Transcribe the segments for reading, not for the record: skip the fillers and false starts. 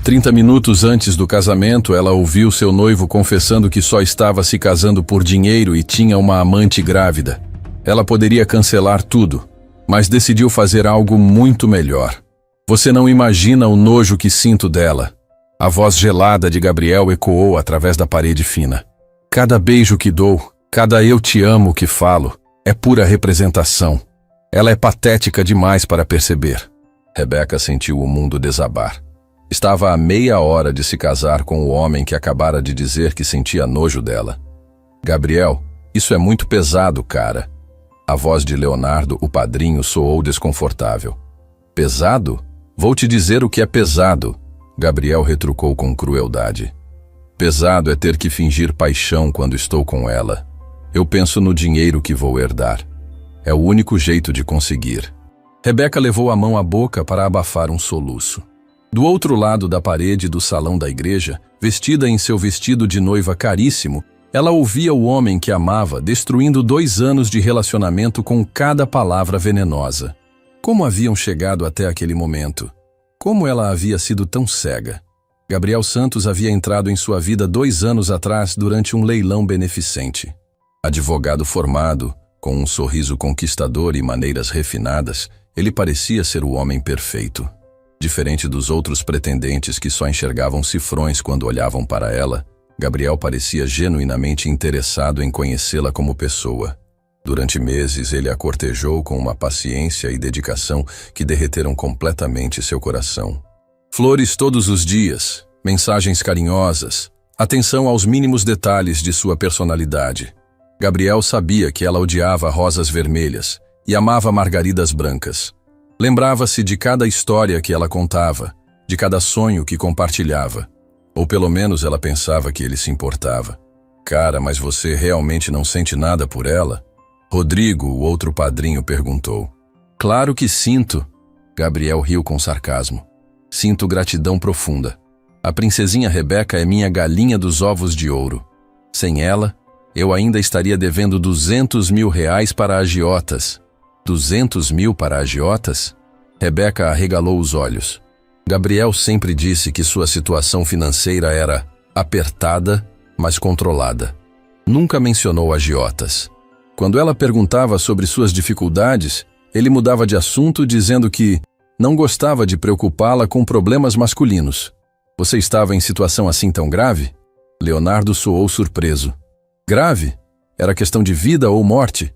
30 minutos antes do casamento, ela ouviu seu noivo confessando que só estava se casando por dinheiro e tinha uma amante grávida. Ela poderia cancelar tudo, mas decidiu fazer algo muito melhor. Você não imagina o nojo que sinto dela. A voz gelada de Gabriel ecoou através da parede fina. Cada beijo que dou, cada eu te amo que falo, é pura representação. Ela é patética demais para perceber. Rebeca sentiu o mundo desabar. Estava a meia hora de se casar com o homem que acabara de dizer que sentia nojo dela. Gabriel, isso é muito pesado, cara. A voz de Leonardo, o padrinho, soou desconfortável. Pesado? Vou te dizer o que é pesado. Gabriel retrucou com crueldade. Pesado é ter que fingir paixão quando estou com ela. Eu penso no dinheiro que vou herdar. É o único jeito de conseguir. Rebeca levou a mão à boca para abafar um soluço. Do outro lado da parede do salão da igreja, vestida em seu vestido de noiva caríssimo, ela ouvia o homem que amava destruindo 2 anos de relacionamento com cada palavra venenosa. Como haviam chegado até aquele momento? Como ela havia sido tão cega? Gabriel Santos havia entrado em sua vida 2 anos atrás durante um leilão beneficente. Advogado formado, com um sorriso conquistador e maneiras refinadas, ele parecia ser o homem perfeito. Diferente dos outros pretendentes que só enxergavam cifrões quando olhavam para ela, Gabriel parecia genuinamente interessado em conhecê-la como pessoa. Durante meses, ele a cortejou com uma paciência e dedicação que derreteram completamente seu coração. Flores todos os dias, mensagens carinhosas, atenção aos mínimos detalhes de sua personalidade. Gabriel sabia que ela odiava rosas vermelhas e amava margaridas brancas. Lembrava-se de cada história que ela contava, de cada sonho que compartilhava. Ou pelo menos ela pensava que ele se importava. Cara, mas você realmente não sente nada por ela? Rodrigo, o outro padrinho, perguntou. Claro que sinto. Gabriel riu com sarcasmo. Sinto gratidão profunda. A princesinha Rebeca é minha galinha dos ovos de ouro. Sem ela, eu ainda estaria devendo 200 mil reais para agiotas. 200 mil para agiotas? Rebeca arregalou os olhos. Gabriel sempre disse que sua situação financeira era apertada, mas controlada. Nunca mencionou agiotas. Quando ela perguntava sobre suas dificuldades, ele mudava de assunto dizendo que não gostava de preocupá-la com problemas masculinos. Você estava em situação assim tão grave? Leonardo soou surpreso. Grave? Era questão de vida ou morte?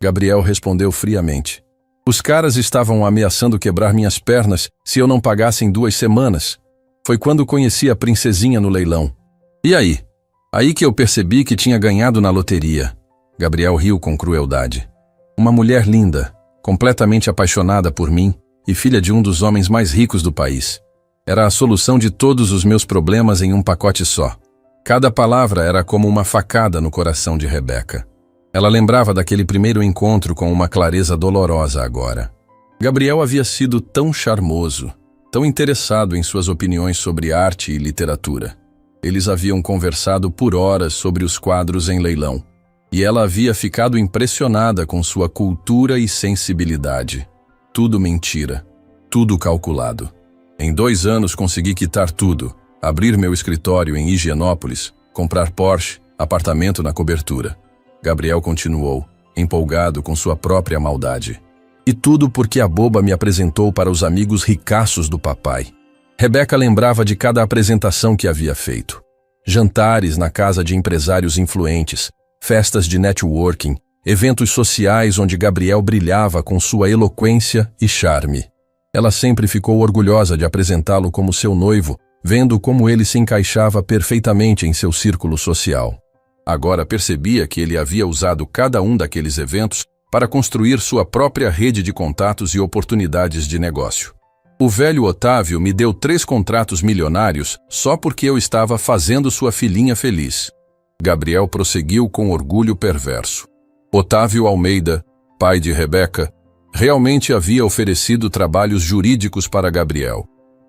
Gabriel respondeu friamente. Os caras estavam ameaçando quebrar minhas pernas se eu não pagasse em 2 semanas. Foi quando conheci a princesinha no leilão. E aí? Aí que eu percebi que tinha ganhado na loteria. Gabriel riu com crueldade. Uma mulher linda, completamente apaixonada por mim e filha de um dos homens mais ricos do país. Era a solução de todos os meus problemas em um pacote só. Cada palavra era como uma facada no coração de Rebeca. Ela lembrava daquele primeiro encontro com uma clareza dolorosa agora. Gabriel havia sido tão charmoso, tão interessado em suas opiniões sobre arte e literatura. Eles haviam conversado por horas sobre os quadros em leilão, e ela havia ficado impressionada com sua cultura e sensibilidade. Tudo mentira, tudo calculado. Em 2 anos consegui quitar tudo, abrir meu escritório em Higienópolis, comprar Porsche, apartamento na cobertura. Gabriel continuou, empolgado com sua própria maldade. E tudo porque a boba me apresentou para os amigos ricaços do papai. Rebeca lembrava de cada apresentação que havia feito. Jantares na casa de empresários influentes, festas de networking, eventos sociais onde Gabriel brilhava com sua eloquência e charme. Ela sempre ficou orgulhosa de apresentá-lo como seu noivo, vendo como ele se encaixava perfeitamente em seu círculo social. Agora percebia que ele havia usado cada um daqueles eventos para construir sua própria rede de contatos e oportunidades de negócio. O velho Otávio me deu 3 contratos milionários só porque eu estava fazendo sua filhinha feliz. Gabriel prosseguiu com orgulho perverso. Otávio Almeida, pai de Rebeca, realmente havia oferecido trabalhos jurídicos para Gabriel.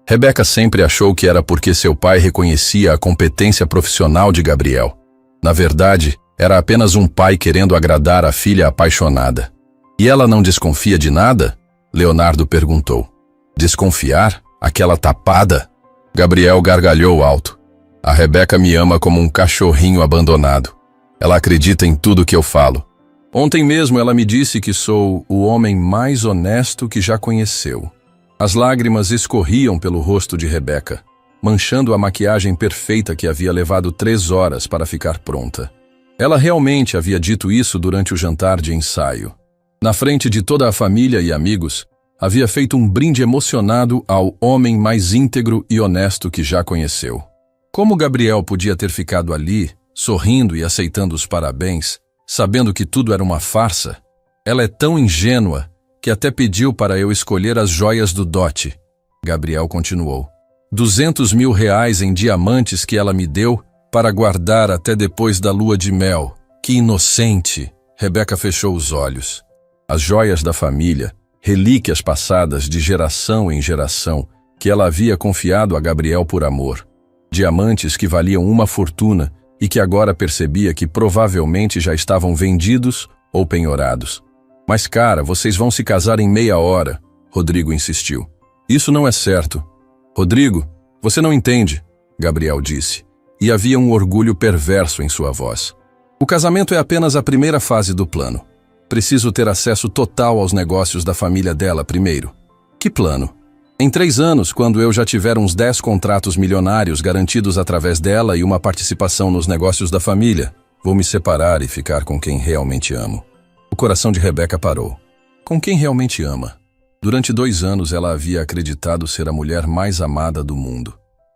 Rebeca sempre achou que era porque seu pai reconhecia a competência profissional de Gabriel. Na verdade, era apenas um pai querendo agradar a filha apaixonada. E ela não desconfia de nada? Leonardo perguntou. Desconfiar? Aquela tapada? Gabriel gargalhou alto. A Rebeca me ama como um cachorrinho abandonado. Ela acredita em tudo que eu falo. Ontem mesmo ela me disse que sou o homem mais honesto que já conheceu. As lágrimas escorriam pelo rosto de Rebeca, manchando a maquiagem perfeita que havia levado 3 horas para ficar pronta. Ela realmente havia dito isso durante o jantar de ensaio. Na frente de toda a família e amigos, havia feito um brinde emocionado ao homem mais íntegro e honesto que já conheceu. Como Gabriel podia ter ficado ali, sorrindo e aceitando os parabéns, sabendo que tudo era uma farsa? Ela é tão ingênua que até pediu para eu escolher as joias do dote. Gabriel continuou. 200 mil reais em diamantes que ela me deu para guardar até depois da lua de mel. Que inocente! Rebeca fechou os olhos. As joias da família, relíquias passadas de geração em geração, que ela havia confiado a Gabriel por amor. Diamantes que valiam uma fortuna e que agora percebia que provavelmente já estavam vendidos ou penhorados. Mas cara, vocês vão se casar em meia hora, Rodrigo insistiu. Isso não é certo. Rodrigo, você não entende, Gabriel disse, e havia um orgulho perverso em sua voz. O casamento é apenas a primeira fase do plano. Preciso ter acesso total aos negócios da família dela primeiro. Que plano? Em 3 anos, quando eu já tiver uns 10 contratos milionários garantidos através dela e uma participação nos negócios da família, vou me separar e ficar com quem realmente amo. O coração de Rebeca parou. Com quem realmente ama? Durante 2 anos ela havia acreditado ser a mulher mais amada do mundo.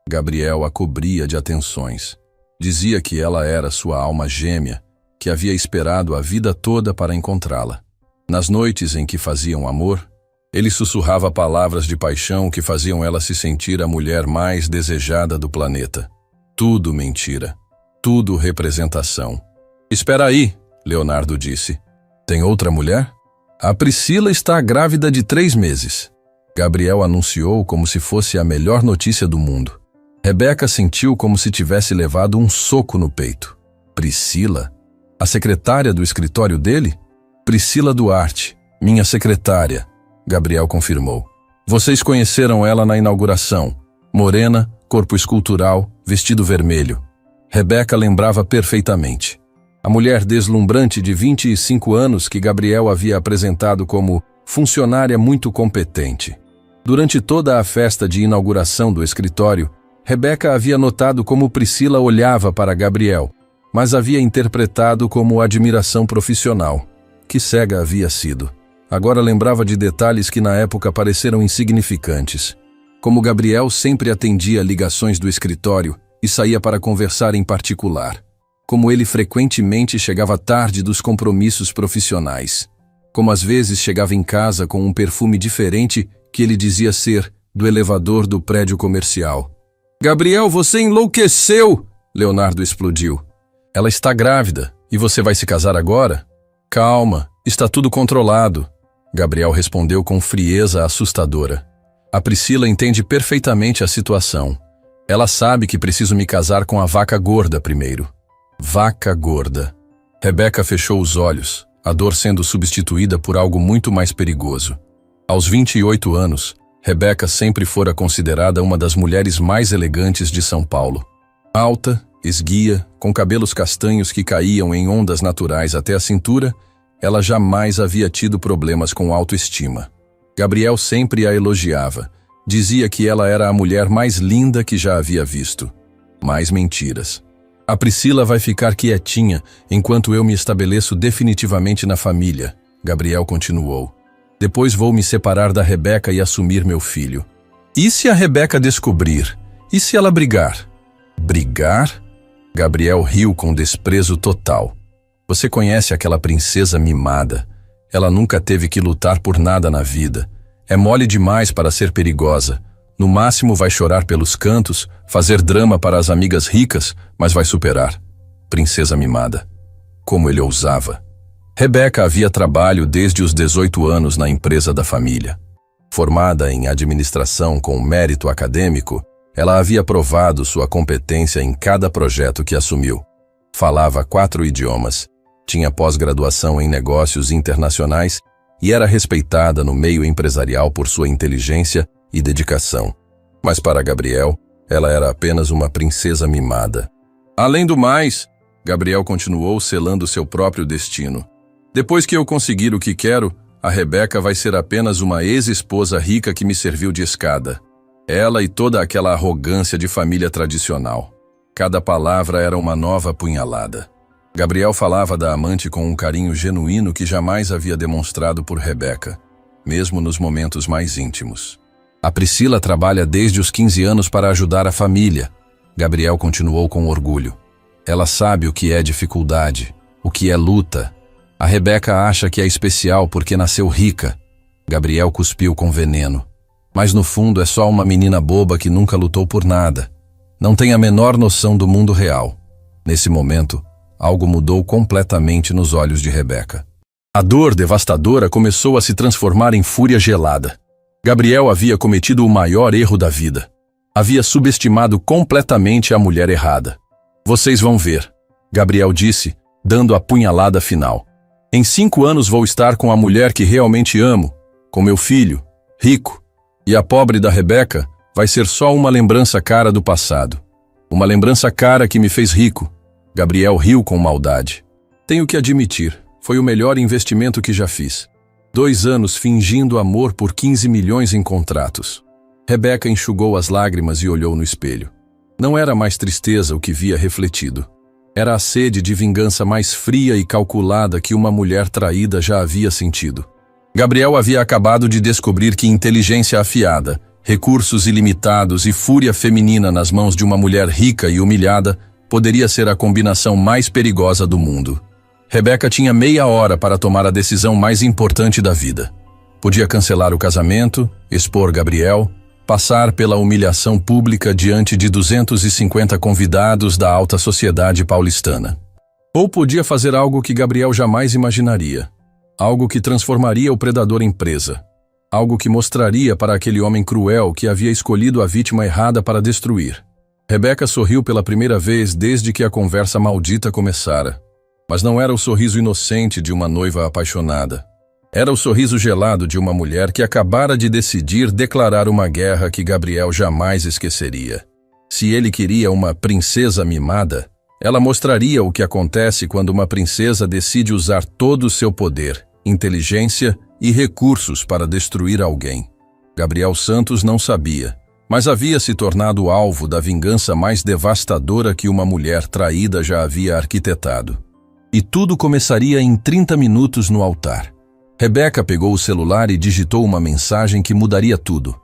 Gabriel a cobria de atenções. Dizia que ela era sua alma gêmea, que havia esperado a vida toda para encontrá-la. Nas noites em que faziam amor, ele sussurrava palavras de paixão que faziam ela se sentir a mulher mais desejada do planeta. Tudo mentira. Tudo representação. Espera aí, Leonardo disse. Tem outra mulher? A Priscila está grávida de 3 meses. Gabriel anunciou como se fosse a melhor notícia do mundo. Rebeca sentiu como se tivesse levado um soco no peito. Priscila? A secretária do escritório dele? Priscila Duarte, minha secretária, Gabriel confirmou. Vocês conheceram ela na inauguração. Morena, corpo escultural, vestido vermelho. Rebeca lembrava perfeitamente. A mulher deslumbrante de 25 anos que Gabriel havia apresentado como funcionária muito competente. Durante toda a festa de inauguração do escritório, Rebeca havia notado como Priscila olhava para Gabriel, mas havia interpretado como admiração profissional. Que cega havia sido. Agora lembrava de detalhes que na época pareceram insignificantes. Como Gabriel sempre atendia ligações do escritório e saía para conversar em particular. Como ele frequentemente chegava tarde dos compromissos profissionais. Como às vezes chegava em casa com um perfume diferente que ele dizia ser do elevador do prédio comercial. Gabriel, você enlouqueceu! Leonardo explodiu. Ela está grávida e você vai se casar agora? Calma, está tudo controlado. Gabriel respondeu com frieza assustadora. A Priscila entende perfeitamente a situação. Ela sabe que preciso me casar com a vaca gorda primeiro. Vaca gorda. Rebeca fechou os olhos, a dor sendo substituída por algo muito mais perigoso. Aos 28 anos, Rebeca sempre fora considerada uma das mulheres mais elegantes de São Paulo. Alta, esguia, com cabelos castanhos que caíam em ondas naturais até a cintura, ela jamais havia tido problemas com autoestima. Gabriel sempre a elogiava. Dizia que ela era a mulher mais linda que já havia visto. Mais mentiras. A Priscila vai ficar quietinha enquanto eu me estabeleço definitivamente na família, Gabriel continuou. Depois vou me separar da Rebeca e assumir meu filho. E se a Rebeca descobrir? E se ela brigar? Brigar? Gabriel riu com desprezo total. Você conhece aquela princesa mimada. Ela nunca teve que lutar por nada na vida. É mole demais para ser perigosa. No máximo vai chorar pelos cantos, fazer drama para as amigas ricas, mas vai superar. Princesa mimada. Como ele ousava. Rebeca havia trabalho desde os 18 anos na empresa da família. Formada em administração com mérito acadêmico, ela havia provado sua competência em cada projeto que assumiu. Falava 4 idiomas, tinha pós-graduação em negócios internacionais e era respeitada no meio empresarial por sua inteligência e dedicação. Mas para Gabriel, Ela era apenas uma princesa mimada. Além do mais, Gabriel continuou selando seu próprio destino. Depois que eu conseguir o que quero, a Rebeca vai ser apenas uma ex-esposa rica que me serviu de escada. Ela e toda aquela arrogância de família tradicional. Cada palavra era uma nova punhalada. Gabriel falava da amante com um carinho genuíno que jamais havia demonstrado por Rebeca, mesmo nos momentos mais íntimos. A Priscila trabalha desde os 15 anos para ajudar a família. Gabriel continuou com orgulho. Ela sabe o que é dificuldade, o que é luta. A Rebeca acha que é especial porque nasceu rica. Gabriel cuspiu com veneno. Mas no fundo é só uma menina boba que nunca lutou por nada. Não tem a menor noção do mundo real. Nesse momento, algo mudou completamente nos olhos de Rebeca. A dor devastadora começou a se transformar em fúria gelada. Gabriel havia cometido o maior erro da vida. Havia subestimado completamente a mulher errada. Vocês vão ver, Gabriel disse, dando a punhalada final. Em 5 anos vou estar com a mulher que realmente amo, com meu filho, rico, e a pobre da Rebeca vai ser só uma lembrança cara do passado. Uma lembrança cara que me fez rico. Gabriel riu com maldade. Tenho que admitir, foi o melhor investimento que já fiz. 2 anos fingindo amor por 15 milhões em contratos. Rebeca enxugou as lágrimas e olhou no espelho. Não era mais tristeza o que via refletido. Era a sede de vingança mais fria e calculada que uma mulher traída já havia sentido. Gabriel havia acabado de descobrir que inteligência afiada, recursos ilimitados e fúria feminina nas mãos de uma mulher rica e humilhada poderia ser a combinação mais perigosa do mundo. Rebeca tinha meia hora para tomar a decisão mais importante da vida. Podia cancelar o casamento, expor Gabriel, passar pela humilhação pública diante de 250 convidados da alta sociedade paulistana. Ou podia fazer algo que Gabriel jamais imaginaria. Algo que transformaria o predador em presa. Algo que mostraria para aquele homem cruel que havia escolhido a vítima errada para destruir. Rebeca sorriu pela primeira vez desde que a conversa maldita começara. Mas não era o sorriso inocente de uma noiva apaixonada. Era o sorriso gelado de uma mulher que acabara de decidir declarar uma guerra que Gabriel jamais esqueceria. Se ele queria uma princesa mimada, ela mostraria o que acontece quando uma princesa decide usar todo o seu poder, inteligência e recursos para destruir alguém. Gabriel Santos não sabia, mas havia se tornado alvo da vingança mais devastadora que uma mulher traída já havia arquitetado. E tudo começaria em 30 minutos no altar. Rebeca pegou o celular e digitou uma mensagem que mudaria tudo.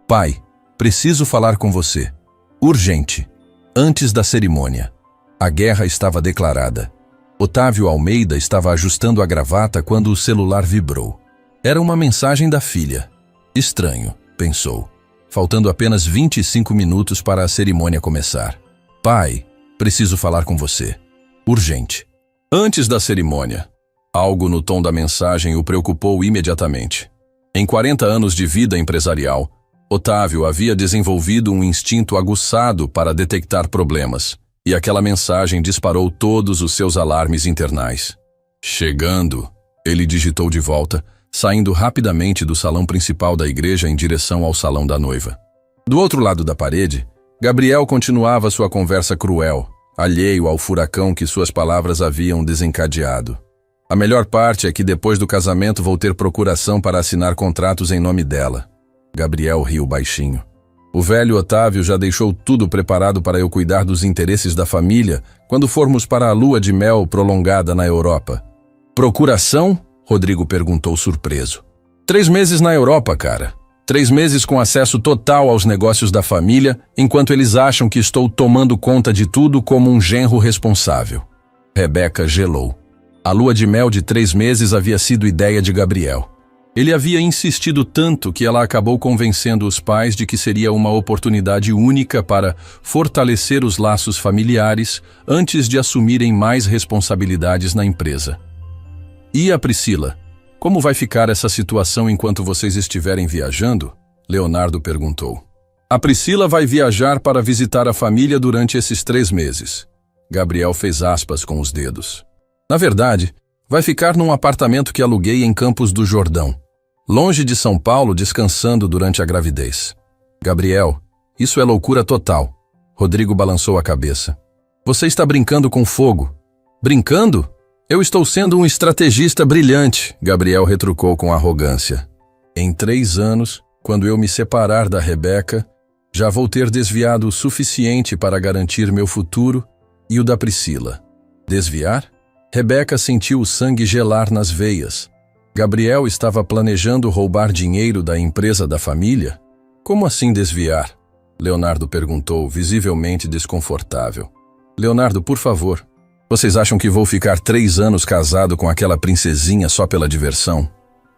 Pai, preciso falar com você. Urgente. Antes da cerimônia. A guerra estava declarada. Otávio Almeida estava ajustando a gravata quando o celular vibrou. Era uma mensagem da filha. Estranho, pensou. Faltando apenas 25 minutos para a cerimônia começar. Pai, preciso falar com você. Urgente. Antes da cerimônia. Algo no tom da mensagem o preocupou imediatamente. Em 40 anos de vida empresarial, Otávio havia desenvolvido um instinto aguçado para detectar problemas, e aquela mensagem disparou todos os seus alarmes internais. Chegando, ele digitou de volta, saindo rapidamente do salão principal da igreja em direção ao salão da noiva. Do outro lado da parede, Gabriel continuava sua conversa cruel, alheio ao furacão que suas palavras haviam desencadeado. A melhor parte é que depois do casamento vou ter procuração para assinar contratos em nome dela. Gabriel riu baixinho. O velho Otávio já deixou tudo preparado para eu cuidar dos interesses da família quando formos para a lua de mel prolongada na Europa. Procuração? Rodrigo perguntou surpreso. 3 meses na Europa, cara. 3 meses com acesso total aos negócios da família, enquanto eles acham que estou tomando conta de tudo como um genro responsável. Rebeca gelou. A lua de mel de 3 meses havia sido ideia de Gabriel. Ele havia insistido tanto que ela acabou convencendo os pais de que seria uma oportunidade única para fortalecer os laços familiares antes de assumirem mais responsabilidades na empresa. E a Priscila? Como vai ficar essa situação enquanto vocês estiverem viajando? Leonardo perguntou. A Priscila vai viajar para visitar a família durante esses 3 meses. Gabriel fez aspas com os dedos. Na verdade, vai ficar num apartamento que aluguei em Campos do Jordão, longe de São Paulo, descansando durante a gravidez. Gabriel, isso é loucura total. Rodrigo balançou a cabeça. Você está brincando com fogo. Brincando? Eu estou sendo um estrategista brilhante, Gabriel retrucou com arrogância. Em 3 anos, quando eu me separar da Rebeca, já vou ter desviado o suficiente para garantir meu futuro e o da Priscila. Desviar? Rebeca sentiu o sangue gelar nas veias. Gabriel estava planejando roubar dinheiro da empresa da família? Como assim desviar? Leonardo perguntou, visivelmente desconfortável. Leonardo, por favor, vocês acham que vou ficar 3 anos casado com aquela princesinha só pela diversão?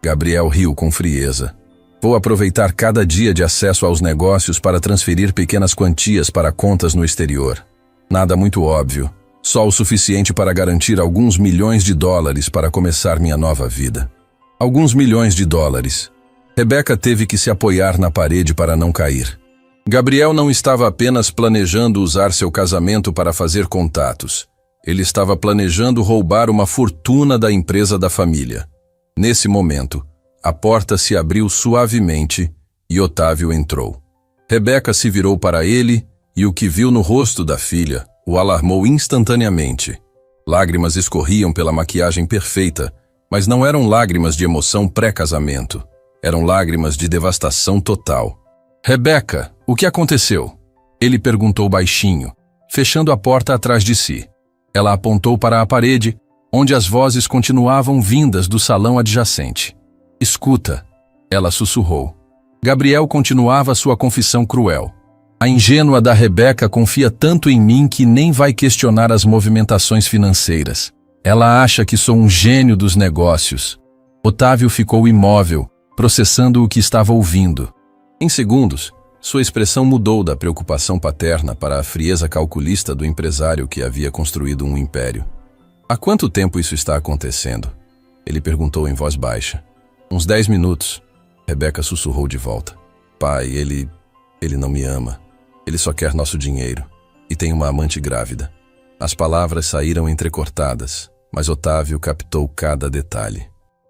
Gabriel riu com frieza. Vou aproveitar cada dia de acesso aos negócios para transferir pequenas quantias para contas no exterior. Nada muito óbvio, só o suficiente para garantir alguns milhões de dólares para começar minha nova vida. Alguns milhões de dólares. Rebeca teve que se apoiar na parede para não cair. Gabriel não estava apenas planejando usar seu casamento para fazer contatos. Ele estava planejando roubar uma fortuna da empresa da família. Nesse momento, a porta se abriu suavemente e Otávio entrou. Rebeca se virou para ele e o que viu no rosto da filha o alarmou instantaneamente. Lágrimas escorriam pela maquiagem perfeita, mas não eram lágrimas de emoção pré-casamento. Eram lágrimas de devastação total. Rebeca, o que aconteceu? Ele perguntou baixinho, fechando a porta atrás de si. Ela apontou para a parede, onde as vozes continuavam vindas do salão adjacente. Escuta, ela sussurrou. Gabriel continuava sua confissão cruel. A ingênua da Rebeca confia tanto em mim que nem vai questionar as movimentações financeiras. Ela acha que sou um gênio dos negócios. Otávio ficou imóvel, processando o que estava ouvindo. Em segundos, sua expressão mudou da preocupação paterna para a frieza calculista do empresário que havia construído um império. Há quanto tempo isso está acontecendo? Ele perguntou em voz baixa. Uns 10 minutos. Rebeca sussurrou de volta. Pai, ele não me ama. Ele só quer nosso dinheiro. E tem uma amante grávida. As palavras saíram entrecortadas, mas Otávio captou cada detalhe.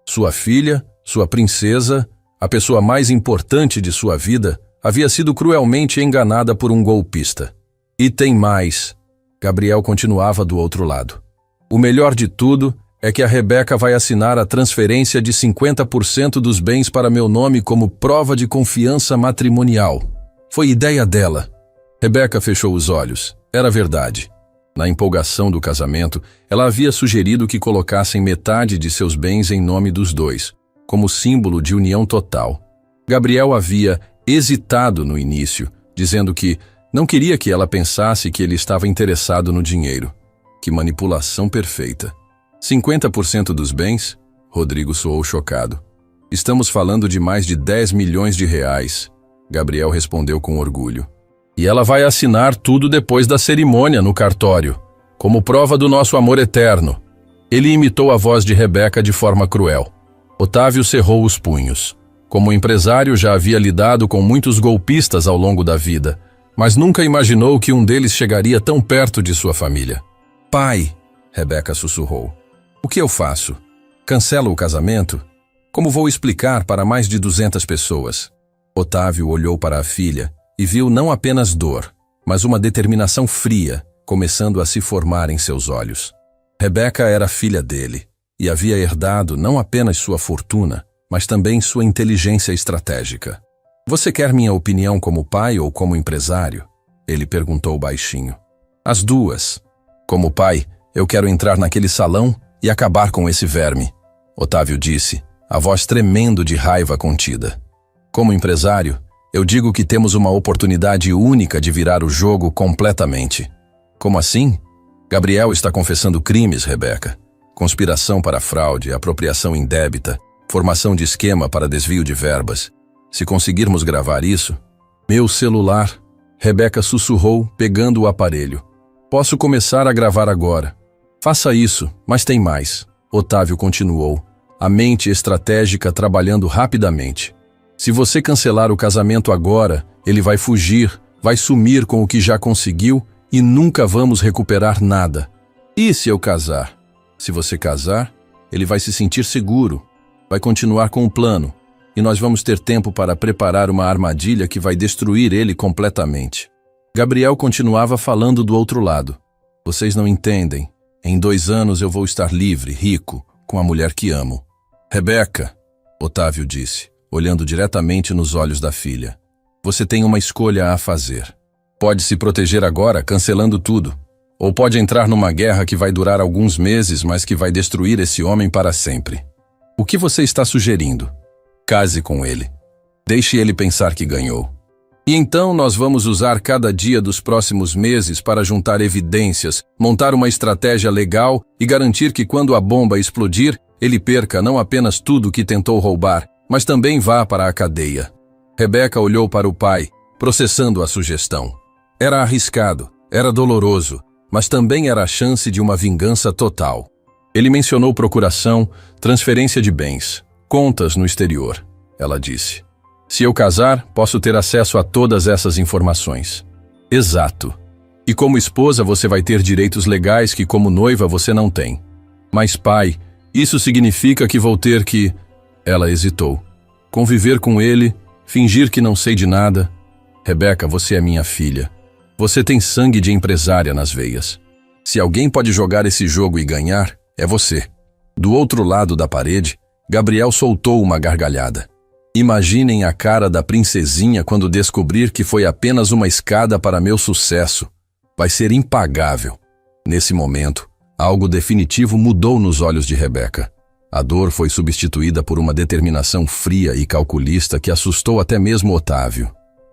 Sua filha, sua princesa, a pessoa mais importante de sua vida, havia sido cruelmente enganada por um golpista. E tem mais. Gabriel continuava do outro lado. O melhor de tudo é que a Rebeca vai assinar a transferência de 50% dos bens para meu nome como prova de confiança matrimonial. Foi ideia dela. Rebeca fechou os olhos. Era verdade. Na empolgação do casamento, ela havia sugerido que colocassem metade de seus bens em nome dos dois, como símbolo de união total. Gabriel havia hesitado no início, dizendo que não queria que ela pensasse que ele estava interessado no dinheiro. Que manipulação perfeita. 50% dos bens? Rodrigo soou chocado. Estamos falando de mais de 10 milhões de reais. Gabriel respondeu com orgulho. E ela vai assinar tudo depois da cerimônia no cartório, como prova do nosso amor eterno. Ele imitou a voz de Rebeca de forma cruel. Otávio cerrou os punhos. Como empresário, já havia lidado com muitos golpistas ao longo da vida, mas nunca imaginou que um deles chegaria tão perto de sua família. Pai, Rebeca sussurrou. O que eu faço? Cancelo o casamento? Como vou explicar para mais de 200 pessoas? Otávio olhou para a filha e viu não apenas dor, mas uma determinação fria começando a se formar em seus olhos. Rebeca era filha dele e havia herdado não apenas sua fortuna, mas também sua inteligência estratégica. Você quer minha opinião como pai ou como empresário? Ele perguntou baixinho. As duas. Como pai, eu quero entrar naquele salão e acabar com esse verme, Otávio disse, a voz tremendo de raiva contida. Como empresário, eu digo que temos uma oportunidade única de virar o jogo completamente. Como assim? Gabriel está confessando crimes, Rebeca. Conspiração para fraude, apropriação indébita, formação de esquema para desvio de verbas. Se conseguirmos gravar isso... Meu celular, Rebeca sussurrou, pegando o aparelho. Posso começar a gravar agora. Faça isso, mas tem mais. Otávio continuou, a mente estratégica trabalhando rapidamente. Se você cancelar o casamento agora, ele vai fugir, vai sumir com o que já conseguiu e nunca vamos recuperar nada. E se eu casar? Se você casar, ele vai se sentir seguro, vai continuar com o plano e nós vamos ter tempo para preparar uma armadilha que vai destruir ele completamente. Gabriel continuava falando do outro lado. Vocês não entendem. Em 2 anos eu vou estar livre, rico, com a mulher que amo. Rebeca, Otávio disse, olhando diretamente nos olhos da filha. Você tem uma escolha a fazer. Pode se proteger agora, cancelando tudo. Ou pode entrar numa guerra que vai durar alguns meses, mas que vai destruir esse homem para sempre. O que você está sugerindo? Case com ele. Deixe ele pensar que ganhou. E então nós vamos usar cada dia dos próximos meses para juntar evidências, montar uma estratégia legal e garantir que quando a bomba explodir, ele perca não apenas tudo que tentou roubar, mas também vá para a cadeia. Rebeca olhou para o pai, processando a sugestão. Era arriscado, era doloroso, mas também era a chance de uma vingança total. Ele mencionou procuração, transferência de bens, contas no exterior. Ela disse. Se eu casar, posso ter acesso a todas essas informações. Exato. E como esposa você vai ter direitos legais que como noiva você não tem. Mas pai, isso significa que vou ter que... Ela hesitou. Conviver com ele, fingir que não sei de nada. Rebeca, você é minha filha. Você tem sangue de empresária nas veias. Se alguém pode jogar esse jogo e ganhar, é você. Do outro lado da parede, Gabriel soltou uma gargalhada. Imaginem a cara da princesinha quando descobrir que foi apenas uma escada para meu sucesso. Vai ser impagável. Nesse momento, algo definitivo mudou nos olhos de Rebeca. A dor foi substituída por uma determinação fria e calculista que assustou até mesmo Otávio.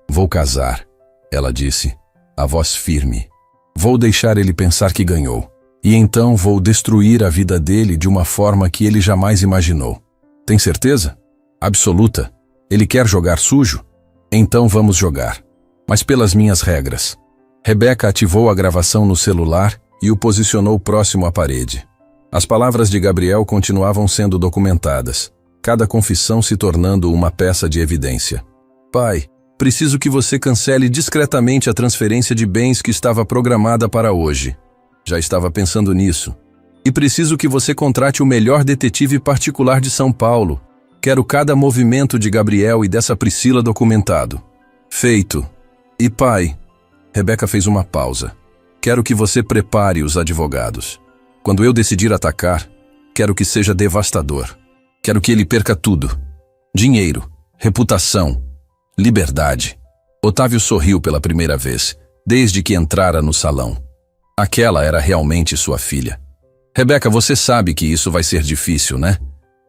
Vou casar, ela disse, a voz firme. Vou deixar ele pensar que ganhou. E então vou destruir a vida dele de uma forma que ele jamais imaginou. Tem certeza? Absoluta. Ele quer jogar sujo? Então vamos jogar. Mas pelas minhas regras. Rebeca ativou a gravação no celular e o posicionou próximo à parede. As palavras de Gabriel continuavam sendo documentadas, cada confissão se tornando uma peça de evidência. Pai, preciso que você cancele discretamente a transferência de bens que estava programada para hoje. Já estava pensando nisso. E preciso que você contrate o melhor detetive particular de São Paulo. Quero cada movimento de Gabriel e dessa Priscila documentado. Feito. E pai, Rebeca fez uma pausa. Quero que você prepare os advogados. Quando eu decidir atacar, quero que seja devastador. Quero que ele perca tudo. Dinheiro, reputação, liberdade. Otávio sorriu pela primeira vez, desde que entrara no salão. Aquela era realmente sua filha. Rebeca, você sabe que isso vai ser difícil, né?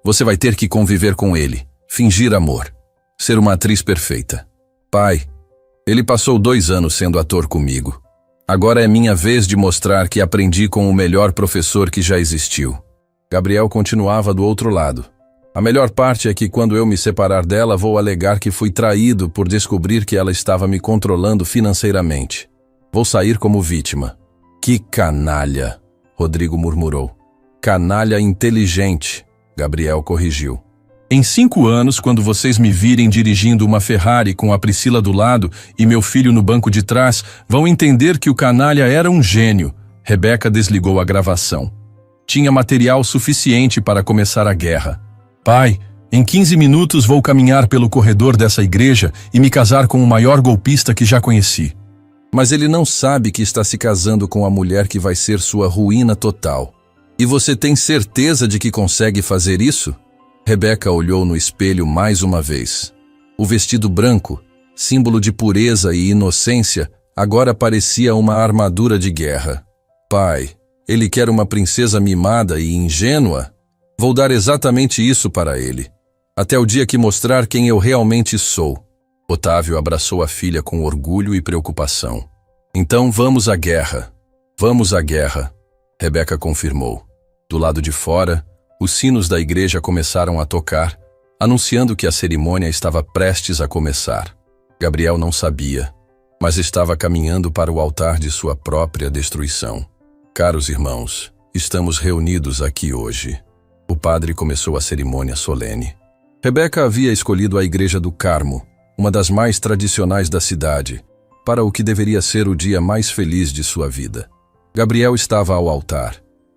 Você vai ter que conviver com ele, fingir amor, ser uma atriz perfeita. Pai, ele passou 2 anos sendo ator comigo. Agora é minha vez de mostrar que aprendi com o melhor professor que já existiu. Gabriel continuava do outro lado. A melhor parte é que quando eu me separar dela, vou alegar que fui traído por descobrir que ela estava me controlando financeiramente. Vou sair como vítima. Que canalha, Rodrigo murmurou. Canalha inteligente. Gabriel corrigiu. Em 5 anos, quando vocês me virem dirigindo uma Ferrari com a Priscila do lado e meu filho no banco de trás, vão entender que o canalha era um gênio. Rebeca desligou a gravação. Tinha material suficiente para começar a guerra. Pai, em 15 minutos vou caminhar pelo corredor dessa igreja e me casar com o maior golpista que já conheci. Mas ele não sabe que está se casando com a mulher que vai ser sua ruína total. E você tem certeza de que consegue fazer isso? Rebeca olhou no espelho mais uma vez. O vestido branco, símbolo de pureza e inocência, agora parecia uma armadura de guerra. Pai, ele quer uma princesa mimada e ingênua? Vou dar exatamente isso para ele. Até o dia que mostrar quem eu realmente sou. Otávio abraçou a filha com orgulho e preocupação. Então vamos à guerra. Vamos à guerra. Rebeca confirmou. Do lado de fora, os sinos da igreja começaram a tocar, anunciando que a cerimônia estava prestes a começar. Gabriel não sabia, mas estava caminhando para o altar de sua própria destruição. Caros irmãos, estamos reunidos aqui hoje. O padre começou a cerimônia solene. Rebeca havia escolhido a Igreja do Carmo, uma das mais tradicionais da cidade, para o que deveria ser o dia mais feliz de sua vida. Gabriel estava ao altar,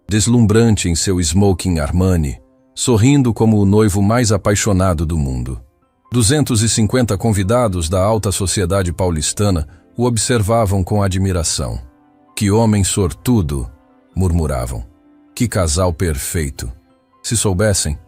deslumbrante em seu smoking Armani, sorrindo como o noivo mais apaixonado do mundo. 250 convidados da alta sociedade paulistana o observavam com admiração. Que homem sortudo, murmuravam. Que casal perfeito. Se soubessem.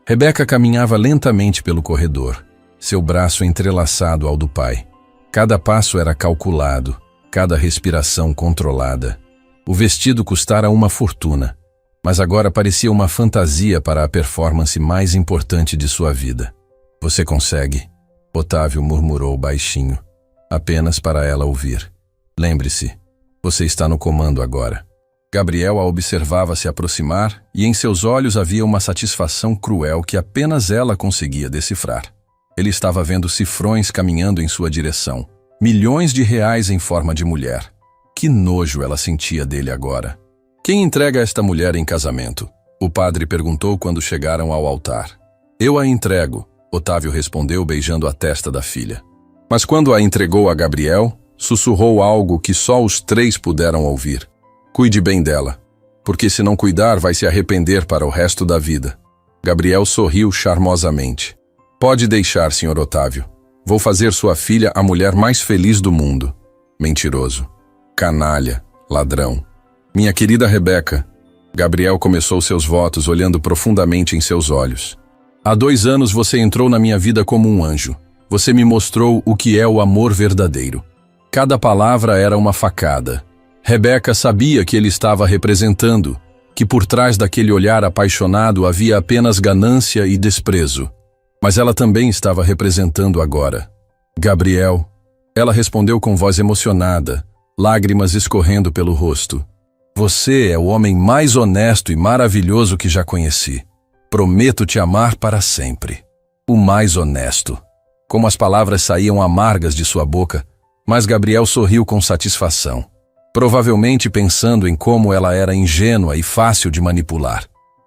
Rebeca caminhava lentamente pelo corredor, seu braço entrelaçado ao do pai. Cada passo era calculado, cada respiração controlada. O vestido custara uma fortuna, mas agora parecia uma fantasia para a performance mais importante de sua vida. Você consegue, Otávio murmurou baixinho, apenas para ela ouvir. Lembre-se, você está no comando agora. Gabriel a observava se aproximar e em seus olhos havia uma satisfação cruel que apenas ela conseguia decifrar. Ele estava vendo cifrões caminhando em sua direção, milhões de reais em forma de mulher. Que nojo ela sentia dele agora. Quem entrega esta mulher em casamento? O padre perguntou quando chegaram ao altar. Eu a entrego, Otávio respondeu beijando a testa da filha. Mas quando a entregou a Gabriel, sussurrou algo que só os três puderam ouvir. Cuide bem dela, porque se não cuidar vai se arrepender para o resto da vida. Gabriel sorriu charmosamente. Pode deixar, Sr. Otávio. Vou fazer sua filha a mulher mais feliz do mundo. Mentiroso. Canalha. Ladrão. Minha querida Rebeca. Gabriel começou seus votos olhando profundamente em seus olhos. Há 2 anos você entrou na minha vida como um anjo. Você me mostrou o que é o amor verdadeiro. Cada palavra era uma facada. Rebeca sabia que ele estava representando, que por trás daquele olhar apaixonado havia apenas ganância e desprezo. Mas ela também estava representando agora. Gabriel. Ela respondeu com voz emocionada, lágrimas escorrendo pelo rosto. Você é o homem mais honesto e maravilhoso que já conheci. Prometo te amar para sempre. O mais honesto. Como as palavras saíam amargas de sua boca, mas Gabriel sorriu com satisfação. Provavelmente pensando em como ela era ingênua e fácil de manipular.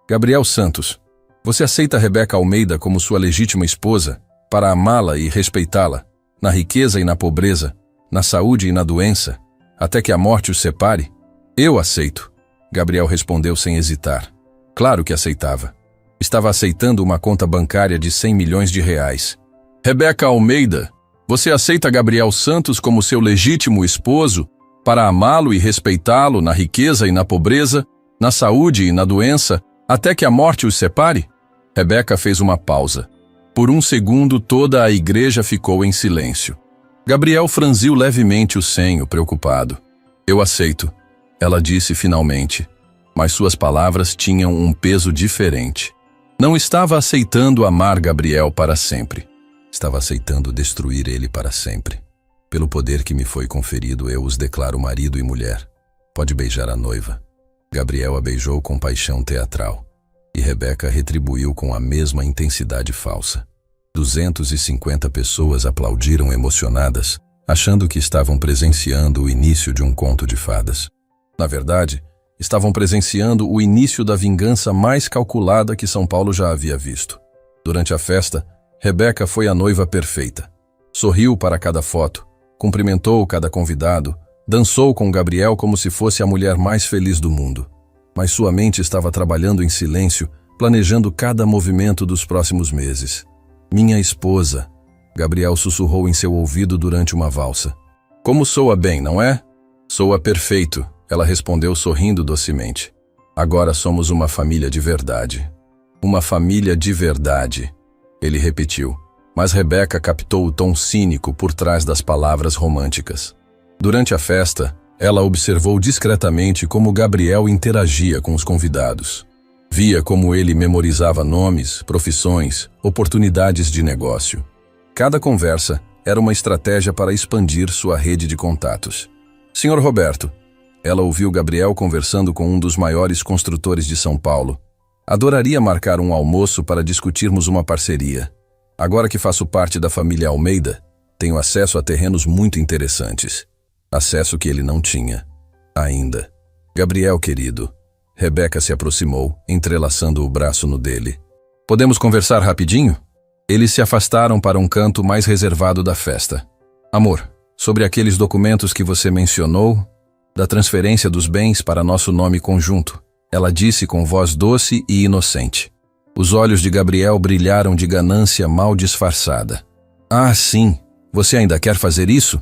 Gabriel Santos, você aceita Rebeca Almeida como sua legítima esposa para amá-la e respeitá-la, na riqueza e na pobreza, na saúde e na doença, até que a morte os separe? Eu aceito, Gabriel respondeu sem hesitar. Claro que aceitava. Estava aceitando uma conta bancária de 100 milhões de reais. Rebeca Almeida, você aceita Gabriel Santos como seu legítimo esposo para amá-lo e respeitá-lo na riqueza e na pobreza, na saúde e na doença, até que a morte os separe? Rebeca fez uma pausa. Por um segundo, toda a igreja ficou em silêncio. Gabriel franziu levemente o senho, preocupado. Eu aceito, ela disse finalmente, mas suas palavras tinham um peso diferente. Não estava aceitando amar Gabriel para sempre. Estava aceitando destruir ele para sempre. Pelo poder que me foi conferido, eu os declaro marido e mulher. Pode beijar a noiva. Gabriel a beijou com paixão teatral. E Rebeca retribuiu com a mesma intensidade falsa. 250 pessoas aplaudiram emocionadas, achando que estavam presenciando o início de um conto de fadas. Na verdade, estavam presenciando o início da vingança mais calculada que São Paulo já havia visto. Durante a festa, Rebeca foi a noiva perfeita. Sorriu para cada foto, cumprimentou cada convidado, dançou com Gabriel como se fosse a mulher mais feliz do mundo. Mas sua mente estava trabalhando em silêncio, planejando cada movimento dos próximos meses. Minha esposa, Gabriel sussurrou em seu ouvido durante uma valsa. Como soa bem, não é? Soa perfeito, ela respondeu sorrindo docemente. Agora somos uma família de verdade. Uma família de verdade, ele repetiu. Mas Rebeca captou o tom cínico por trás das palavras românticas. Durante a festa, ela observou discretamente como Gabriel interagia com os convidados. Via como ele memorizava nomes, profissões, oportunidades de negócio. Cada conversa era uma estratégia para expandir sua rede de contatos. Senhor Roberto, ela ouviu Gabriel conversando com um dos maiores construtores de São Paulo. Adoraria marcar um almoço para discutirmos uma parceria. Agora que faço parte da família Almeida, tenho acesso a terrenos muito interessantes. Acesso que ele não tinha. Ainda. Gabriel, querido. Rebeca se aproximou, entrelaçando o braço no dele. Podemos conversar rapidinho? Eles se afastaram para um canto mais reservado da festa. Amor, sobre aqueles documentos que você mencionou, da transferência dos bens para nosso nome conjunto, ela disse com voz doce e inocente. Os olhos de Gabriel brilharam de ganância mal disfarçada. Ah, sim. Você ainda quer fazer isso?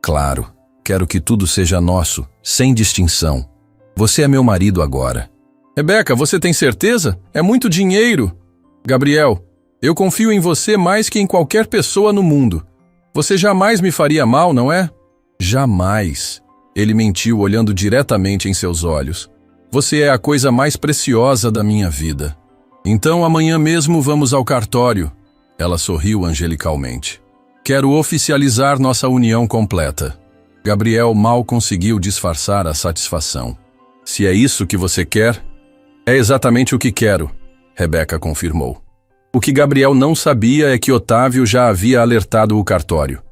Claro. quero que tudo seja nosso, sem distinção. Você é meu marido agora. Rebeca, você tem certeza? É muito dinheiro. Gabriel, eu confio em você mais que em qualquer pessoa no mundo. Você jamais me faria mal, não é? Jamais. Ele mentiu olhando diretamente em seus olhos. Você é a coisa mais preciosa da minha vida. Então amanhã mesmo vamos ao cartório. Ela sorriu angelicalmente. Quero oficializar nossa união completa. Gabriel mal conseguiu disfarçar a satisfação. Se é isso que você quer, é exatamente o que quero, Rebeca confirmou. O que Gabriel não sabia é que Otávio já havia alertado o cartório.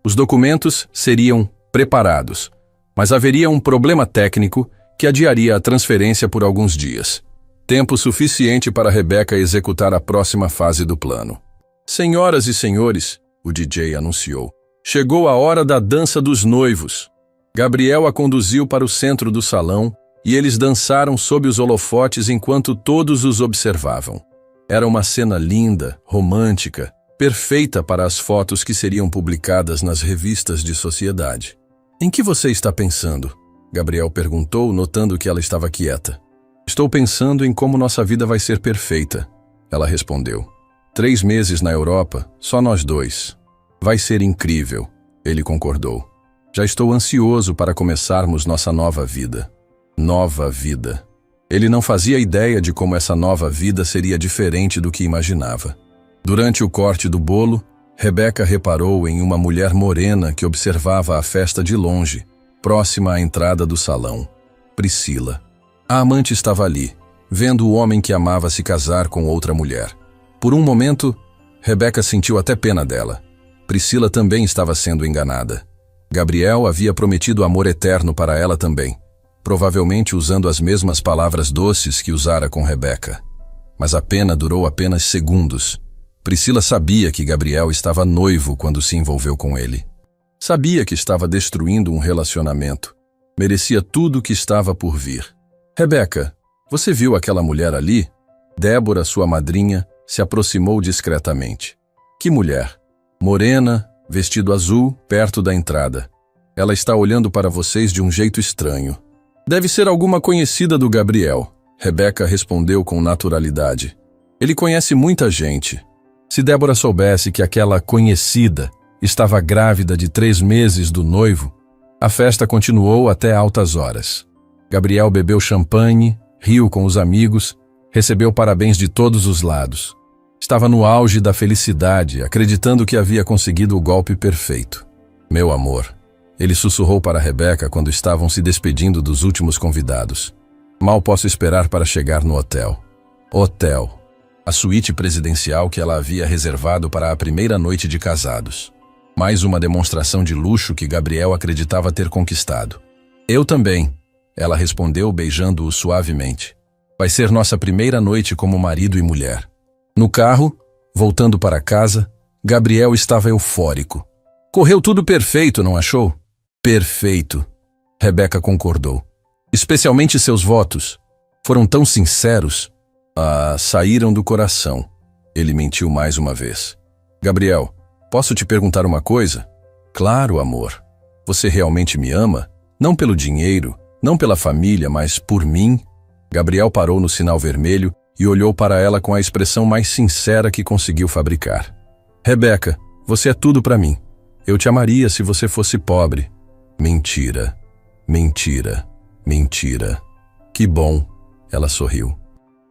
Os documentos seriam preparados, mas haveria um problema técnico que adiaria a transferência por alguns dias. Tempo suficiente para Rebeca executar a próxima fase do plano. Senhoras e senhores, o DJ anunciou, chegou a hora da dança dos noivos. Gabriel a conduziu para o centro do salão e eles dançaram sob os holofotes enquanto todos os observavam. Era uma cena linda, romântica, perfeita para as fotos que seriam publicadas nas revistas de sociedade. Em que você está pensando? Gabriel perguntou, notando que ela estava quieta. Estou pensando em como nossa vida vai ser perfeita, ela respondeu. 3 meses na Europa, só nós dois. Vai ser incrível, ele concordou. Já estou ansioso para começarmos nossa nova vida. Nova vida. Ele não fazia ideia de como essa nova vida seria diferente do que imaginava. Durante o corte do bolo, Rebeca reparou em uma mulher morena que observava a festa de longe, próxima à entrada do salão. Priscila. A amante estava ali, vendo o homem que amava se casar com outra mulher. Por um momento, Rebeca sentiu até pena dela. Priscila também estava sendo enganada. Gabriel havia prometido amor eterno para ela também, provavelmente usando as mesmas palavras doces que usara com Rebeca. Mas a pena durou apenas segundos. Priscila sabia que Gabriel estava noivo quando se envolveu com ele. Sabia que estava destruindo um relacionamento. Merecia tudo o que estava por vir. Rebeca, você viu aquela mulher ali? Débora, sua madrinha, se aproximou discretamente. Que mulher? Morena, vestido azul, perto da entrada. Ela está olhando para vocês de um jeito estranho. Deve ser alguma conhecida do Gabriel, Rebeca respondeu com naturalidade. Ele conhece muita gente. Se Débora soubesse que aquela conhecida estava grávida de 3 meses do noivo, a festa continuou até altas horas. Gabriel bebeu champanhe, riu com os amigos, recebeu parabéns de todos os lados. Estava no auge da felicidade, acreditando que havia conseguido o golpe perfeito. Meu amor, ele sussurrou para Rebeca quando estavam se despedindo dos últimos convidados. Mal posso esperar para chegar no hotel. Hotel. A suíte presidencial que ela havia reservado para a primeira noite de casados. Mais uma demonstração de luxo que Gabriel acreditava ter conquistado. Eu também, ela respondeu beijando-o suavemente. Vai ser nossa primeira noite como marido e mulher. No carro, voltando para casa, Gabriel estava eufórico. Correu tudo perfeito, não achou? Perfeito, Rebeca concordou. Especialmente seus votos. Foram tão sinceros. Saíram do coração. Ele mentiu mais uma vez. Gabriel, posso te perguntar uma coisa? Claro, amor. Você realmente me ama? Não pelo dinheiro, não pela família, mas por mim? Gabriel parou no sinal vermelho e olhou para ela com a expressão mais sincera que conseguiu fabricar. Rebeca, você é tudo para mim. Eu te amaria se você fosse pobre. Mentira, mentira, mentira. Que bom, ela sorriu.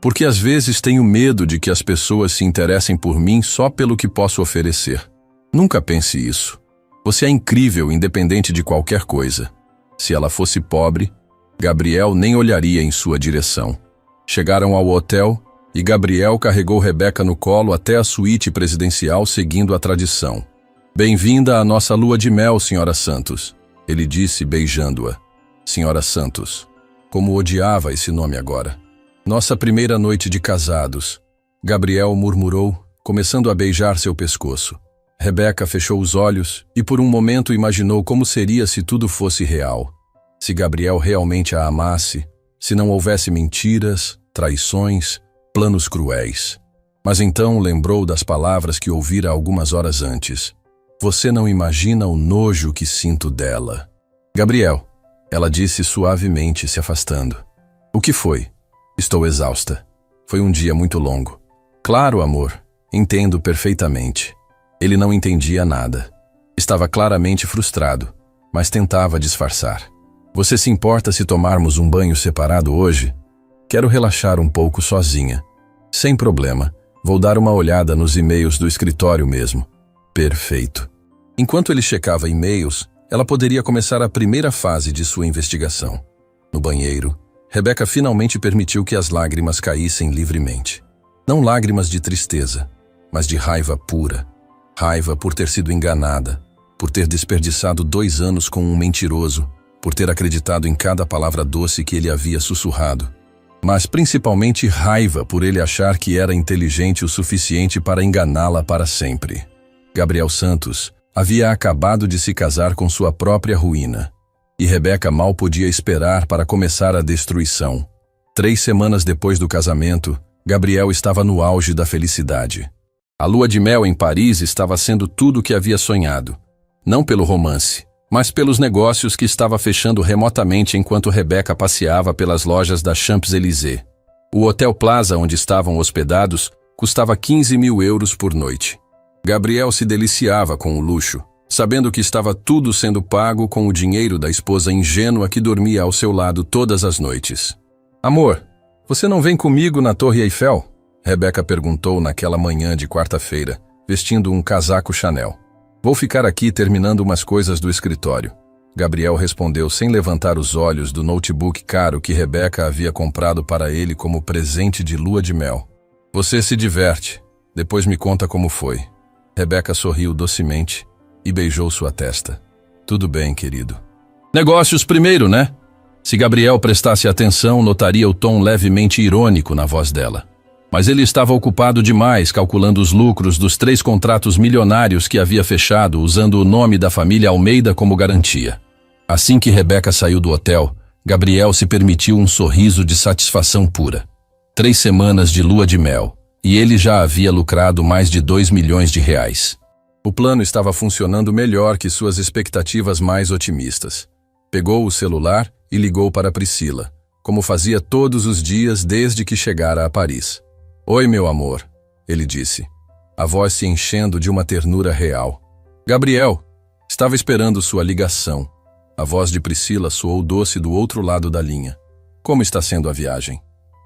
Porque às vezes tenho medo de que as pessoas se interessem por mim só pelo que posso oferecer. Nunca pense isso. Você é incrível, independente de qualquer coisa. Se ela fosse pobre, Gabriel nem olharia em sua direção. Chegaram ao hotel e Gabriel carregou Rebeca no colo até a suíte presidencial seguindo a tradição. Bem-vinda à nossa lua de mel, Senhora Santos, ele disse beijando-a. Senhora Santos. Como odiava esse nome agora. Nossa primeira noite de casados. Gabriel murmurou, começando a beijar seu pescoço. Rebeca fechou os olhos e por um momento imaginou como seria se tudo fosse real. Se Gabriel realmente a amasse, se não houvesse mentiras, traições, planos cruéis. Mas então lembrou das palavras que ouvira algumas horas antes. Você não imagina o nojo que sinto dela. Gabriel, ela disse suavemente, se afastando. O que foi? Estou exausta. Foi um dia muito longo. Claro, amor. Entendo perfeitamente. Ele não entendia nada. Estava claramente frustrado, mas tentava disfarçar. Você se importa se tomarmos um banho separado hoje? Quero relaxar um pouco sozinha. Sem problema. Vou dar uma olhada nos e-mails do escritório mesmo. Perfeito. Enquanto ele checava e-mails, ela poderia começar a primeira fase de sua investigação. No banheiro, Rebeca finalmente permitiu que as lágrimas caíssem livremente. Não lágrimas de tristeza, mas de raiva pura. Raiva por ter sido enganada, por ter desperdiçado 2 anos com um mentiroso, por ter acreditado em cada palavra doce que ele havia sussurrado. Mas principalmente raiva por ele achar que era inteligente o suficiente para enganá-la para sempre. Gabriel Santos havia acabado de se casar com sua própria ruína. E Rebeca mal podia esperar para começar a destruição. 3 semanas depois do casamento, Gabriel estava no auge da felicidade. A lua de mel em Paris estava sendo tudo o que havia sonhado. Não pelo romance, mas pelos negócios que estava fechando remotamente enquanto Rebeca passeava pelas lojas da Champs-Élysées. O Hotel Plaza onde estavam hospedados custava 15 mil euros por noite. Gabriel se deliciava com o luxo, sabendo que estava tudo sendo pago com o dinheiro da esposa ingênua que dormia ao seu lado todas as noites. Amor, você não vem comigo na Torre Eiffel? Rebeca perguntou naquela manhã de quarta-feira, vestindo um casaco Chanel. Vou ficar aqui terminando umas coisas do escritório. Gabriel respondeu sem levantar os olhos do notebook caro que Rebeca havia comprado para ele como presente de lua de mel. Você se diverte. Depois me conta como foi. Rebeca sorriu docemente e beijou sua testa. Tudo bem, querido. Negócios primeiro, né? Se Gabriel prestasse atenção, notaria o tom levemente irônico na voz dela. Mas ele estava ocupado demais calculando os lucros dos 3 contratos milionários que havia fechado usando o nome da família Almeida como garantia. Assim que Rebeca saiu do hotel, Gabriel se permitiu um sorriso de satisfação pura. 3 semanas de lua de mel, e ele já havia lucrado mais de 2 milhões de reais. O plano estava funcionando melhor que suas expectativas mais otimistas. Pegou o celular e ligou para Priscila, como fazia todos os dias desde que chegara a Paris. Oi, meu amor, ele disse, a voz se enchendo de uma ternura real. Gabriel, estava esperando sua ligação. A voz de Priscila soou doce do outro lado da linha. Como está sendo a viagem?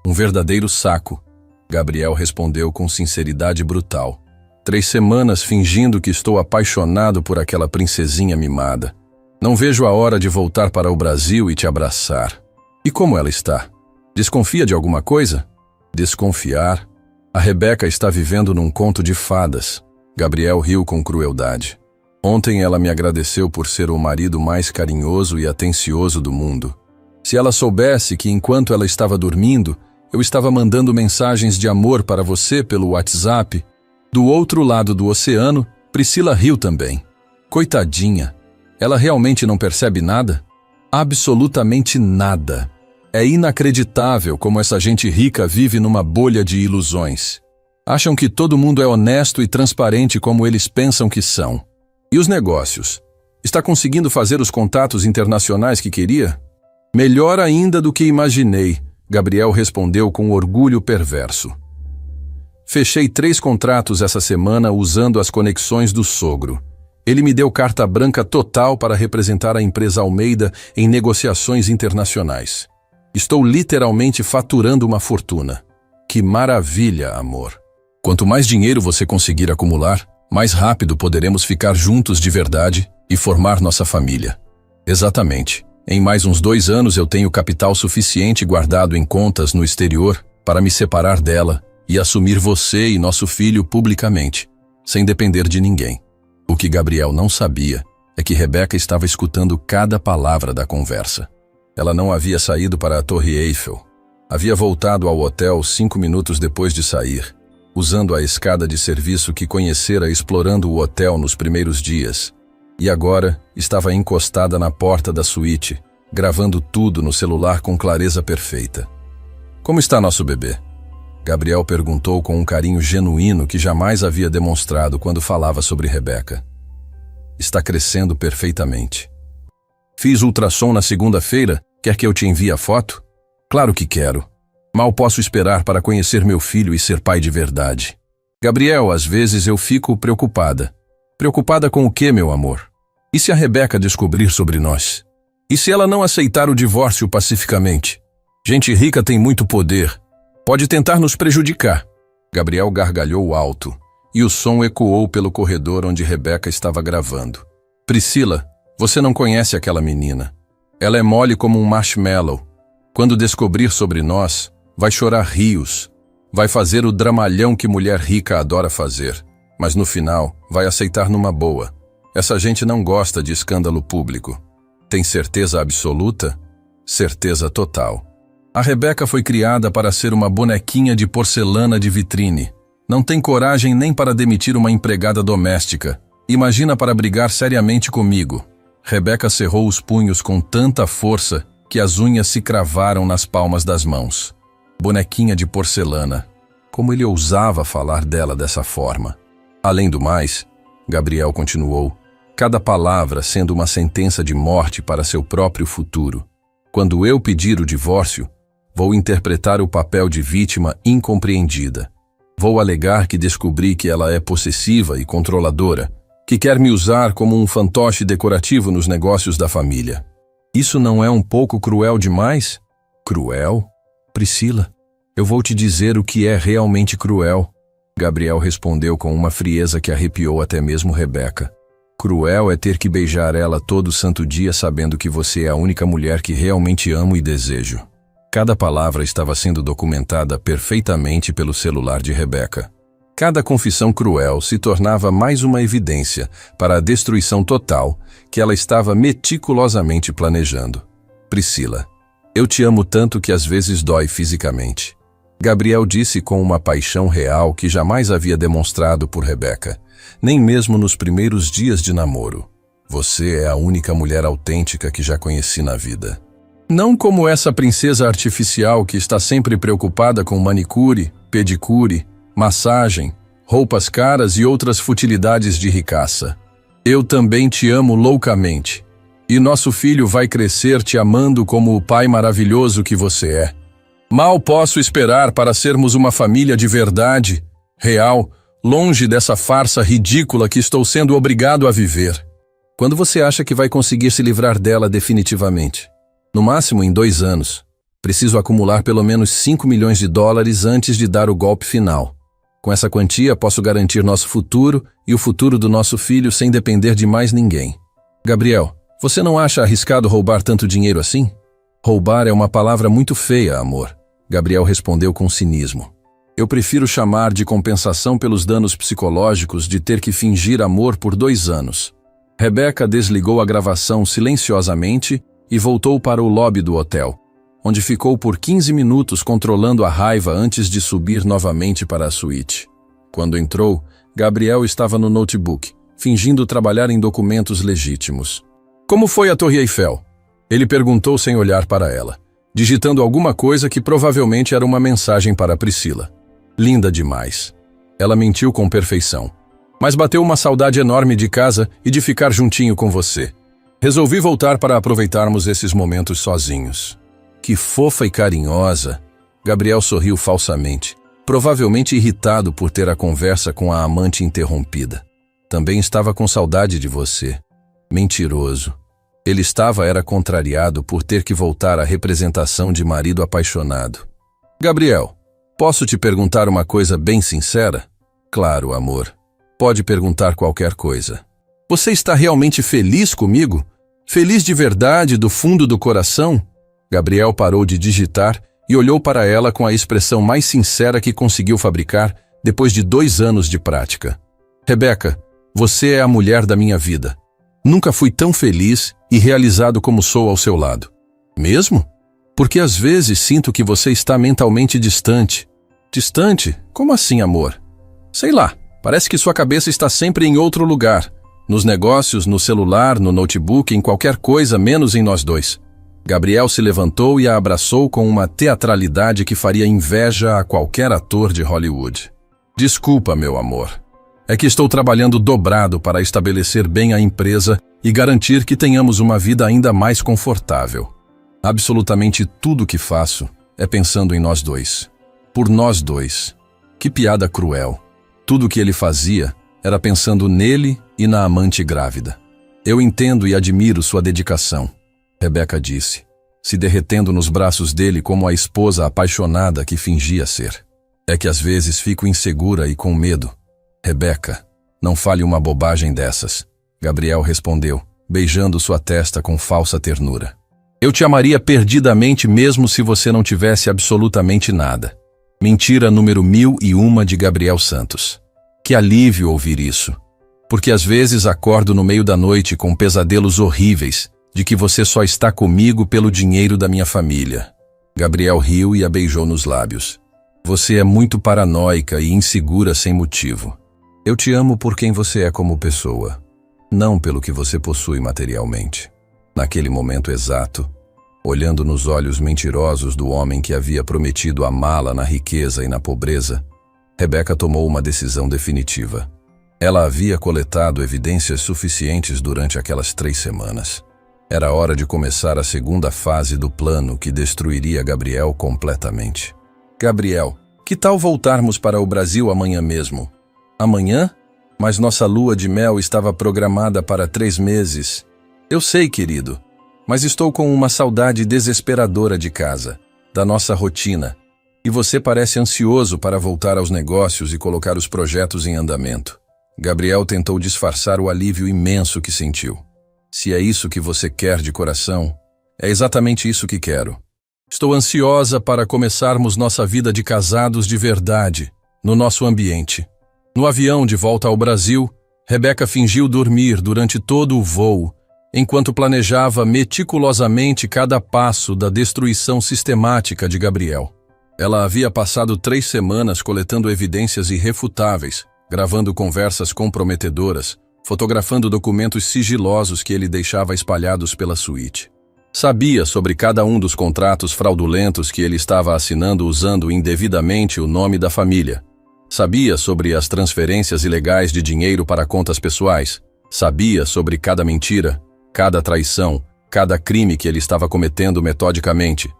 Um verdadeiro saco, Gabriel respondeu com sinceridade brutal. 3 semanas fingindo que estou apaixonado por aquela princesinha mimada. Não vejo a hora de voltar para o Brasil e te abraçar. E como ela está? Desconfia de alguma coisa? Desconfiar? A Rebeca está vivendo num conto de fadas. Gabriel riu com crueldade. Ontem ela me agradeceu por ser o marido mais carinhoso e atencioso do mundo. Se ela soubesse que enquanto ela estava dormindo, eu estava mandando mensagens de amor para você pelo WhatsApp. Do outro lado do oceano, Priscila riu também. Coitadinha, ela realmente não percebe nada? Absolutamente nada. É inacreditável como essa gente rica vive numa bolha de ilusões. Acham que todo mundo é honesto e transparente como eles pensam que são. E os negócios? Está conseguindo fazer os contatos internacionais que queria? Melhor ainda do que imaginei, Gabriel respondeu com orgulho perverso. Fechei 3 contratos essa semana usando as conexões do sogro. Ele me deu carta branca total para representar a empresa Almeida em negociações internacionais. Estou literalmente faturando uma fortuna. Que maravilha, amor. Quanto mais dinheiro você conseguir acumular, mais rápido poderemos ficar juntos de verdade e formar nossa família. Exatamente. Em mais uns 2 anos eu tenho capital suficiente guardado em contas no exterior para me separar dela e assumir você e nosso filho publicamente, sem depender de ninguém. O que Gabriel não sabia é que Rebeca estava escutando cada palavra da conversa. Ela não havia saído para a Torre Eiffel. Havia voltado ao hotel 5 minutos depois de sair, usando a escada de serviço que conhecera explorando o hotel nos primeiros dias. E agora estava encostada na porta da suíte, gravando tudo no celular com clareza perfeita. Como está nosso bebê? Gabriel perguntou com um carinho genuíno que jamais havia demonstrado quando falava sobre Rebeca. Está crescendo perfeitamente. Fiz ultrassom na segunda-feira, quer que eu te envie a foto? Claro que quero. Mal posso esperar para conhecer meu filho e ser pai de verdade. Gabriel, às vezes eu fico preocupada. Preocupada com o quê, meu amor? E se a Rebeca descobrir sobre nós? E se ela não aceitar o divórcio pacificamente? Gente rica tem muito poder. Pode tentar nos prejudicar. Gabriel gargalhou alto, e o som ecoou pelo corredor onde Rebeca estava gravando. Priscila, você não conhece aquela menina. Ela é mole como um marshmallow. Quando descobrir sobre nós, vai chorar rios. Vai fazer o dramalhão que mulher rica adora fazer. Mas no final, vai aceitar numa boa. Essa gente não gosta de escândalo público. Tem certeza absoluta? Certeza total. A Rebeca foi criada para ser uma bonequinha de porcelana de vitrine. Não tem coragem nem para demitir uma empregada doméstica. Imagina para brigar seriamente comigo. Rebeca cerrou os punhos com tanta força que as unhas se cravaram nas palmas das mãos. Bonequinha de porcelana. Como ele ousava falar dela dessa forma? Além do mais, Gabriel continuou, cada palavra sendo uma sentença de morte para seu próprio futuro. Quando eu pedir o divórcio, vou interpretar o papel de vítima incompreendida. Vou alegar que descobri que ela é possessiva e controladora, que quer me usar como um fantoche decorativo nos negócios da família. Isso não é um pouco cruel demais? Cruel? Priscila, eu vou te dizer o que é realmente cruel. Gabriel respondeu com uma frieza que arrepiou até mesmo Rebeca. Cruel é ter que beijar ela todo santo dia sabendo que você é a única mulher que realmente amo e desejo. Cada palavra estava sendo documentada perfeitamente pelo celular de Rebeca. Cada confissão cruel se tornava mais uma evidência para a destruição total que ela estava meticulosamente planejando. Priscila, eu te amo tanto que às vezes dói fisicamente. Gabriel disse com uma paixão real que jamais havia demonstrado por Rebeca, nem mesmo nos primeiros dias de namoro. Você é a única mulher autêntica que já conheci na vida. Não como essa princesa artificial que está sempre preocupada com manicure, pedicure, massagem, roupas caras e outras futilidades de ricaça. Eu também te amo loucamente. E nosso filho vai crescer te amando como o pai maravilhoso que você é. Mal posso esperar para sermos uma família de verdade, real, longe dessa farsa ridícula que estou sendo obrigado a viver. Quando você acha que vai conseguir se livrar dela definitivamente? No máximo em 2 anos. Preciso acumular pelo menos 5 milhões de dólares antes de dar o golpe final. Com essa quantia, posso garantir nosso futuro e o futuro do nosso filho sem depender de mais ninguém. Gabriel, você não acha arriscado roubar tanto dinheiro assim? Roubar é uma palavra muito feia, amor. Gabriel respondeu com cinismo. Eu prefiro chamar de compensação pelos danos psicológicos de ter que fingir amor por 2 anos. Rebeca desligou a gravação silenciosamente e voltou para o lobby do hotel, onde ficou por 15 minutos controlando a raiva antes de subir novamente para a suíte. Quando entrou, Gabriel estava no notebook, fingindo trabalhar em documentos legítimos. Como foi a Torre Eiffel? Ele perguntou sem olhar para ela, digitando alguma coisa que provavelmente era uma mensagem para Priscila. Linda demais. Ela mentiu com perfeição. Mas bateu uma saudade enorme de casa e de ficar juntinho com você. Resolvi voltar para aproveitarmos esses momentos sozinhos. Que fofa e carinhosa. Gabriel sorriu falsamente, provavelmente irritado por ter a conversa com a amante interrompida. Também estava com saudade de você. Mentiroso. Ele era contrariado por ter que voltar à representação de marido apaixonado. Gabriel, posso te perguntar uma coisa bem sincera? Claro, amor. Pode perguntar qualquer coisa. Você está realmente feliz comigo? Feliz de verdade, do fundo do coração? Gabriel parou de digitar e olhou para ela com a expressão mais sincera que conseguiu fabricar depois de 2 anos de prática. Rebeca, você é a mulher da minha vida. Nunca fui tão feliz e realizado como sou ao seu lado. Mesmo? Porque às vezes sinto que você está mentalmente distante. Distante? Como assim, amor? Sei lá, parece que sua cabeça está sempre em outro lugar. Nos negócios, no celular, no notebook, em qualquer coisa menos em nós dois. Gabriel se levantou e a abraçou com uma teatralidade que faria inveja a qualquer ator de Hollywood. Desculpa, meu amor. É que estou trabalhando dobrado para estabelecer bem a empresa e garantir que tenhamos uma vida ainda mais confortável. Absolutamente tudo que faço é pensando em nós dois. Por nós dois. Que piada cruel. Tudo o que ele fazia era pensando nele e na amante grávida. Eu entendo e admiro sua dedicação, Rebeca disse, se derretendo nos braços dele como a esposa apaixonada que fingia ser. É que às vezes fico insegura e com medo. Rebeca, não fale uma bobagem dessas, Gabriel respondeu, beijando sua testa com falsa ternura. Eu te amaria perdidamente mesmo se você não tivesse absolutamente nada. Mentira número 1001 de Gabriel Santos. Que alívio ouvir isso. Porque às vezes acordo no meio da noite com pesadelos horríveis de que você só está comigo pelo dinheiro da minha família. Gabriel riu e a beijou nos lábios. Você é muito paranoica e insegura sem motivo. Eu te amo por quem você é como pessoa, não pelo que você possui materialmente. Naquele momento exato, olhando nos olhos mentirosos do homem que havia prometido amá-la na riqueza e na pobreza, Rebeca tomou uma decisão definitiva. Ela havia coletado evidências suficientes durante aquelas 3 semanas. Era hora de começar a segunda fase do plano que destruiria Gabriel completamente. Gabriel, que tal voltarmos para o Brasil amanhã mesmo? Amanhã? Mas nossa lua de mel estava programada para 3 meses. Eu sei, querido, mas estou com uma saudade desesperadora de casa, da nossa rotina, e você parece ansioso para voltar aos negócios e colocar os projetos em andamento. Gabriel tentou disfarçar o alívio imenso que sentiu. Se é isso que você quer de coração, é exatamente isso que quero. Estou ansiosa para começarmos nossa vida de casados de verdade, no nosso ambiente. No avião de volta ao Brasil, Rebeca fingiu dormir durante todo o voo, enquanto planejava meticulosamente cada passo da destruição sistemática de Gabriel. Ela havia passado 3 semanas coletando evidências irrefutáveis, gravando conversas comprometedoras, fotografando documentos sigilosos que ele deixava espalhados pela suíte. Sabia sobre cada um dos contratos fraudulentos que ele estava assinando usando indevidamente o nome da família. Sabia sobre as transferências ilegais de dinheiro para contas pessoais. Sabia sobre cada mentira, cada traição, cada crime que ele estava cometendo metodicamente.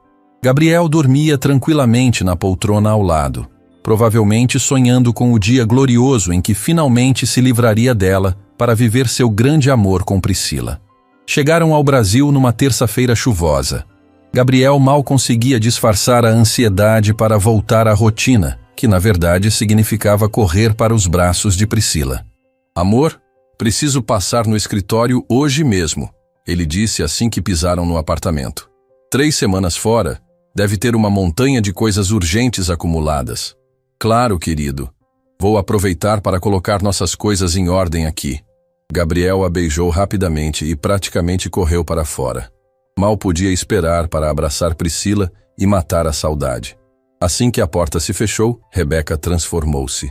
Gabriel dormia tranquilamente na poltrona ao lado, provavelmente sonhando com o dia glorioso em que finalmente se livraria dela para viver seu grande amor com Priscila. Chegaram ao Brasil numa terça-feira chuvosa. Gabriel mal conseguia disfarçar a ansiedade para voltar à rotina, que na verdade significava correr para os braços de Priscila. Amor, preciso passar no escritório hoje mesmo, ele disse assim que pisaram no apartamento. 3 semanas fora, deve ter uma montanha de coisas urgentes acumuladas. Claro, querido. Vou aproveitar para colocar nossas coisas em ordem aqui. Gabriel a beijou rapidamente e praticamente correu para fora. Mal podia esperar para abraçar Priscila e matar a saudade. Assim que a porta se fechou, Rebeca transformou-se.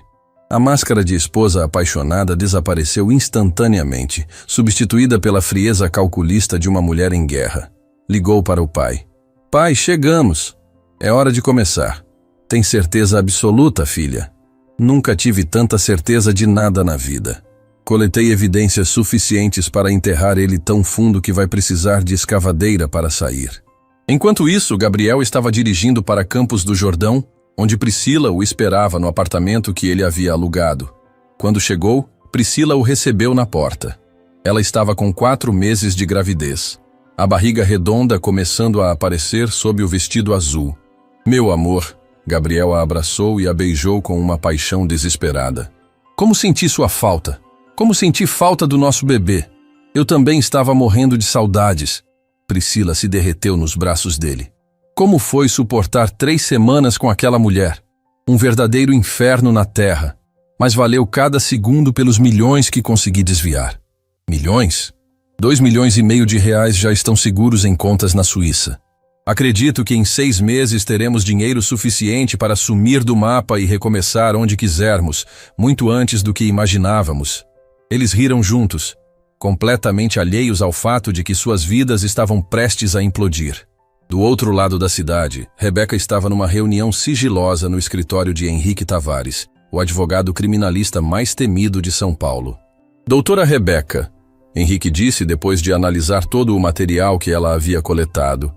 A máscara de esposa apaixonada desapareceu instantaneamente, substituída pela frieza calculista de uma mulher em guerra. Ligou para o pai. Pai, chegamos. É hora de começar. Tem certeza absoluta, filha? Nunca tive tanta certeza de nada na vida. Coletei evidências suficientes para enterrar ele tão fundo que vai precisar de escavadeira para sair. Enquanto isso, Gabriel estava dirigindo para Campos do Jordão, onde Priscila o esperava no apartamento que ele havia alugado. Quando chegou, Priscila o recebeu na porta. Ela estava com 4 meses de gravidez. A barriga redonda começando a aparecer sob o vestido azul. Meu amor, Gabriel a abraçou e a beijou com uma paixão desesperada. Como senti sua falta? Como senti falta do nosso bebê? Eu também estava morrendo de saudades. Priscila se derreteu nos braços dele. Como foi suportar 3 semanas com aquela mulher? Um verdadeiro inferno na terra. Mas valeu cada segundo pelos milhões que consegui desviar. Milhões? 2,5 milhões de reais já estão seguros em contas na Suíça. Acredito que em 6 meses teremos dinheiro suficiente para sumir do mapa e recomeçar onde quisermos, muito antes do que imaginávamos. Eles riram juntos, completamente alheios ao fato de que suas vidas estavam prestes a implodir. Do outro lado da cidade, Rebeca estava numa reunião sigilosa no escritório de Henrique Tavares, o advogado criminalista mais temido de São Paulo. Doutora Rebeca, Henrique disse depois de analisar todo o material que ela havia coletado.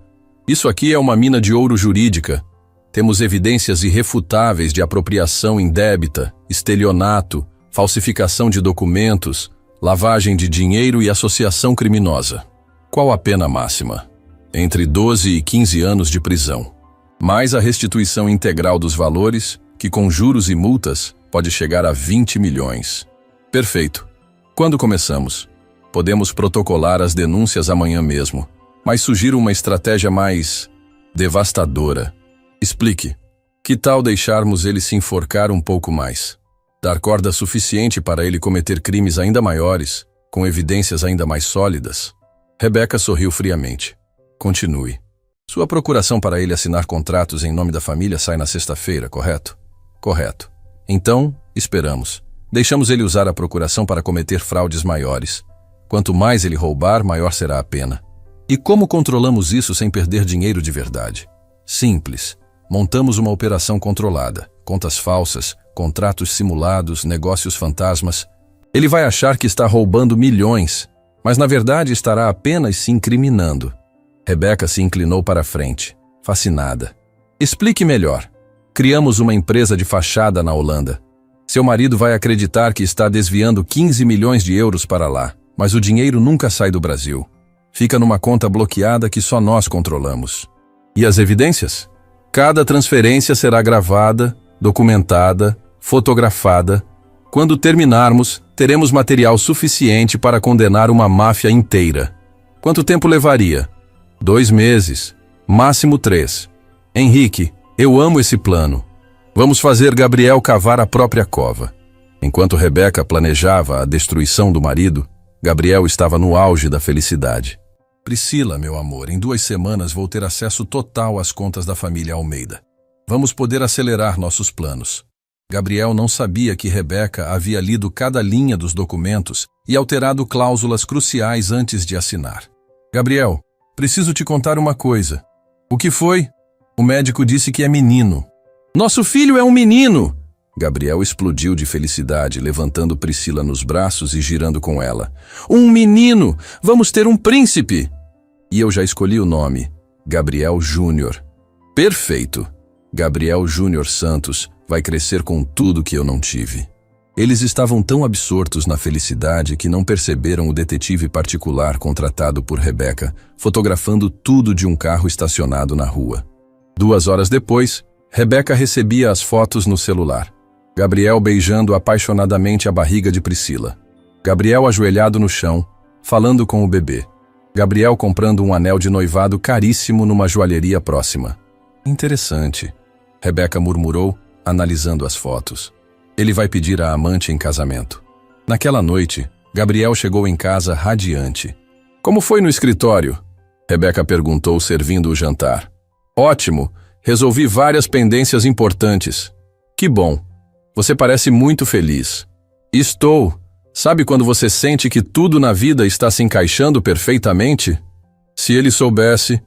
Isso aqui é uma mina de ouro jurídica. Temos evidências irrefutáveis de apropriação indébita, estelionato, falsificação de documentos, lavagem de dinheiro e associação criminosa. Qual a pena máxima? Entre 12 e 15 anos de prisão. Mais a restituição integral dos valores, que com juros e multas pode chegar a 20 milhões. Perfeito. Quando começamos? Podemos protocolar as denúncias amanhã mesmo, mas sugiro uma estratégia mais devastadora. Explique. Que tal deixarmos ele se enforcar um pouco mais? Dar corda suficiente para ele cometer crimes ainda maiores, com evidências ainda mais sólidas? Rebeca sorriu friamente. Continue. Sua procuração para ele assinar contratos em nome da família sai na sexta-feira, correto? Correto. Então, esperamos. Deixamos ele usar a procuração para cometer fraudes maiores. Quanto mais ele roubar, maior será a pena. E como controlamos isso sem perder dinheiro de verdade? Simples. Montamos uma operação controlada. Contas falsas, contratos simulados, negócios fantasmas. Ele vai achar que está roubando milhões, mas na verdade estará apenas se incriminando. Rebeca se inclinou para a frente, fascinada. Explique melhor. Criamos uma empresa de fachada na Holanda. Seu marido vai acreditar que está desviando 15 milhões de euros para lá, mas o dinheiro nunca sai do Brasil. Fica numa conta bloqueada que só nós controlamos. E as evidências? Cada transferência será gravada, documentada, fotografada. Quando terminarmos, teremos material suficiente para condenar uma máfia inteira. Quanto tempo levaria? 2 meses, máximo 3. Henrique, eu amo esse plano. Vamos fazer Gabriel cavar a própria cova. Enquanto Rebeca planejava a destruição do marido, Gabriel estava no auge da felicidade. Priscila, meu amor, em 2 semanas vou ter acesso total às contas da família Almeida. Vamos poder acelerar nossos planos. Gabriel não sabia que Rebeca havia lido cada linha dos documentos e alterado cláusulas cruciais antes de assinar. Gabriel, preciso te contar uma coisa. O que foi? O médico disse que é menino. Nosso filho é um menino! Gabriel explodiu de felicidade, levantando Priscila nos braços e girando com ela. Um menino! Vamos ter um príncipe! E eu já escolhi o nome. Gabriel Júnior. Perfeito! Gabriel Júnior Santos vai crescer com tudo que eu não tive. Eles estavam tão absortos na felicidade que não perceberam o detetive particular contratado por Rebeca, fotografando tudo de um carro estacionado na rua. 2 horas depois, Rebeca recebia as fotos no celular. Gabriel beijando apaixonadamente a barriga de Priscila. Gabriel ajoelhado no chão, falando com o bebê. Gabriel comprando um anel de noivado caríssimo numa joalheria próxima. Interessante, Rebeca murmurou, analisando as fotos. Ele vai pedir a amante em casamento. Naquela noite, Gabriel chegou em casa radiante. Como foi no escritório? Rebeca perguntou, servindo o jantar. Ótimo, resolvi várias pendências importantes. Que bom. Você parece muito feliz. Estou. Sabe quando você sente que tudo na vida está se encaixando perfeitamente? Se ele soubesse...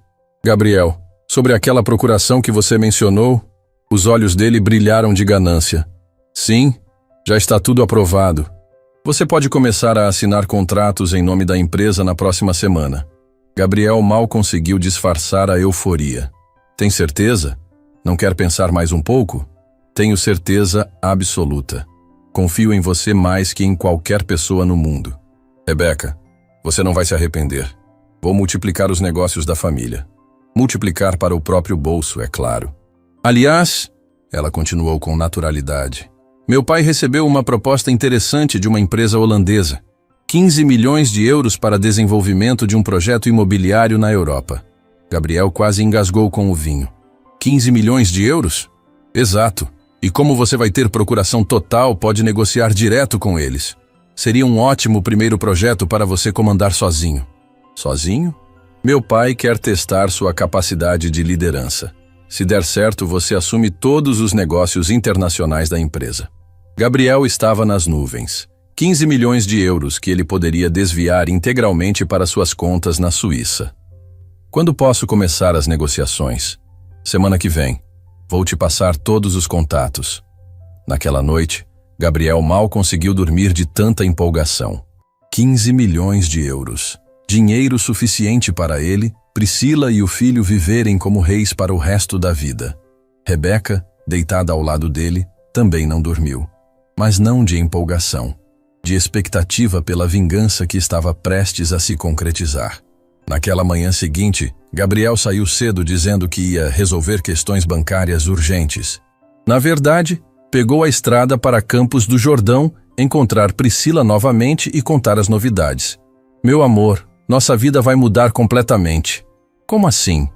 Gabriel, sobre aquela procuração que você mencionou, os olhos dele brilharam de ganância. Sim, já está tudo aprovado. Você pode começar a assinar contratos em nome da empresa na próxima semana. Gabriel mal conseguiu disfarçar a euforia. Tem certeza? Não quer pensar mais um pouco? Tenho certeza absoluta. Confio em você mais que em qualquer pessoa no mundo. Rebeca, você não vai se arrepender. Vou multiplicar os negócios da família. Multiplicar para o próprio bolso, é claro. Aliás, ela continuou com naturalidade, meu pai recebeu uma proposta interessante de uma empresa holandesa. 15 milhões de euros para desenvolvimento de um projeto imobiliário na Europa. Gabriel quase engasgou com o vinho. 15 milhões de euros? Exato. E como você vai ter procuração total, pode negociar direto com eles. Seria um ótimo primeiro projeto para você comandar sozinho. Sozinho? Meu pai quer testar sua capacidade de liderança. Se der certo, você assume todos os negócios internacionais da empresa. Gabriel estava nas nuvens. 15 milhões de euros que ele poderia desviar integralmente para suas contas na Suíça. Quando posso começar as negociações? Semana que vem. Vou te passar todos os contatos. Naquela noite, Gabriel mal conseguiu dormir de tanta empolgação. 15 milhões de euros. Dinheiro suficiente para ele, Priscila e o filho viverem como reis para o resto da vida. Rebeca, deitada ao lado dele, também não dormiu. Mas não de empolgação, de expectativa pela vingança que estava prestes a se concretizar. Naquela manhã seguinte, Gabriel saiu cedo dizendo que ia resolver questões bancárias urgentes. Na verdade, pegou a estrada para Campos do Jordão, encontrar Priscila novamente e contar as novidades. Meu amor, nossa vida vai mudar completamente. Como assim?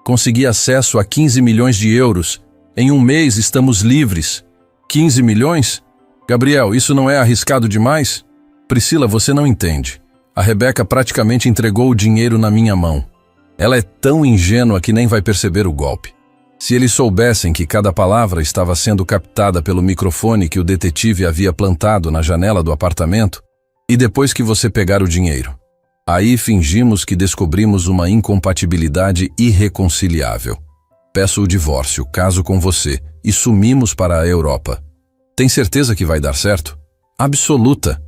Consegui acesso a 15 milhões de euros. Em um mês estamos livres. 15 milhões? Gabriel, isso não é arriscado demais? Priscila, você não entende. A Rebeca praticamente entregou o dinheiro na minha mão. Ela é tão ingênua que nem vai perceber o golpe. Se eles soubessem que cada palavra estava sendo captada pelo microfone que o detetive havia plantado na janela do apartamento, e depois que você pegar o dinheiro. Aí fingimos que descobrimos uma incompatibilidade irreconciliável. Peço o divórcio, caso com você, e sumimos para a Europa. Tem certeza que vai dar certo? Absoluta.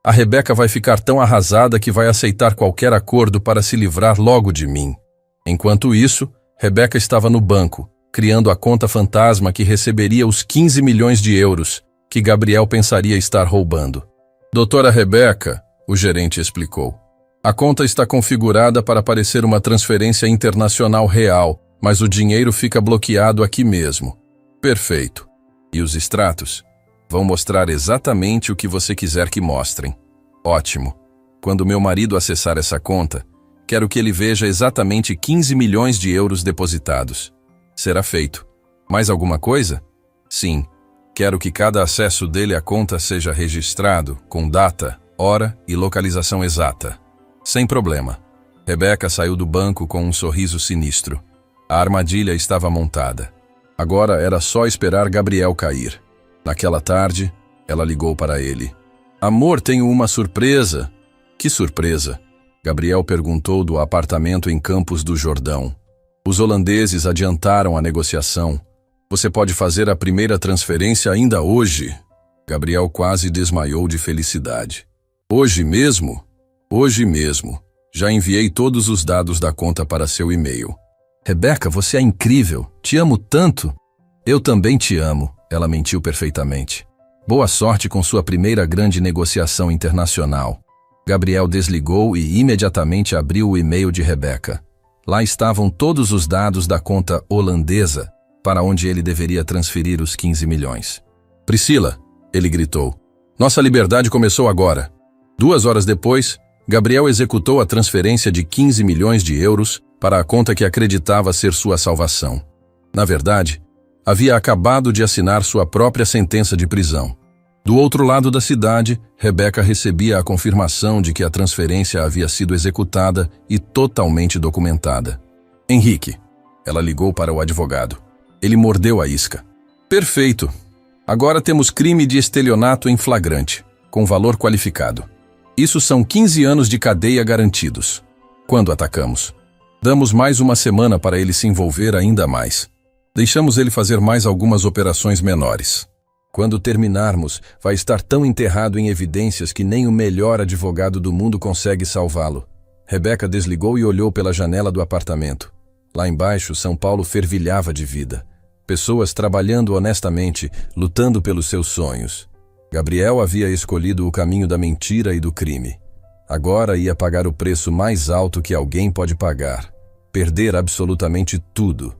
A Rebeca vai ficar tão arrasada que vai aceitar qualquer acordo para se livrar logo de mim. Enquanto isso, Rebeca estava no banco, criando a conta fantasma que receberia os 15 milhões de euros, que Gabriel pensaria estar roubando. Doutora Rebeca, o gerente explicou. A conta está configurada para parecer uma transferência internacional real, mas o dinheiro fica bloqueado aqui mesmo. Perfeito. E os extratos? Vão mostrar exatamente o que você quiser que mostrem. Ótimo. Quando meu marido acessar essa conta, quero que ele veja exatamente 15 milhões de euros depositados. Será feito. Mais alguma coisa? Sim. Quero que cada acesso dele à conta seja registrado, com data, hora e localização exata. Sem problema. Rebeca saiu do banco com um sorriso sinistro. A armadilha estava montada. Agora era só esperar Gabriel cair. Naquela tarde, ela ligou para ele. Amor, tenho uma surpresa. Que surpresa? Gabriel perguntou do apartamento em Campos do Jordão. Os holandeses adiantaram a negociação. Você pode fazer a primeira transferência ainda hoje. Gabriel quase desmaiou de felicidade. Hoje mesmo? Hoje mesmo. Já enviei todos os dados da conta para seu e-mail. Rebeca, você é incrível. Te amo tanto. Eu também te amo. Ela mentiu perfeitamente. Boa sorte com sua primeira grande negociação internacional. Gabriel desligou e imediatamente abriu o e-mail de Rebeca. Lá estavam todos os dados da conta holandesa, para onde ele deveria transferir os 15 milhões. Priscila, ele gritou. Nossa liberdade começou agora. 2 horas depois, Gabriel executou a transferência de 15 milhões de euros para a conta que acreditava ser sua salvação. Na verdade, havia acabado de assinar sua própria sentença de prisão. Do outro lado da cidade, Rebeca recebia a confirmação de que a transferência havia sido executada e totalmente documentada. Henrique. Ela ligou para o advogado. Ele mordeu a isca. Perfeito. Agora temos crime de estelionato em flagrante, com valor qualificado. Isso são 15 anos de cadeia garantidos. Quando atacamos? Damos mais uma semana para ele se envolver ainda mais. Deixamos ele fazer mais algumas operações menores. Quando terminarmos, vai estar tão enterrado em evidências que nem o melhor advogado do mundo consegue salvá-lo. Rebeca desligou e olhou pela janela do apartamento. Lá embaixo, São Paulo fervilhava de vida. Pessoas trabalhando honestamente, lutando pelos seus sonhos. Gabriel havia escolhido o caminho da mentira e do crime. Agora ia pagar o preço mais alto que alguém pode pagar. Perder absolutamente tudo.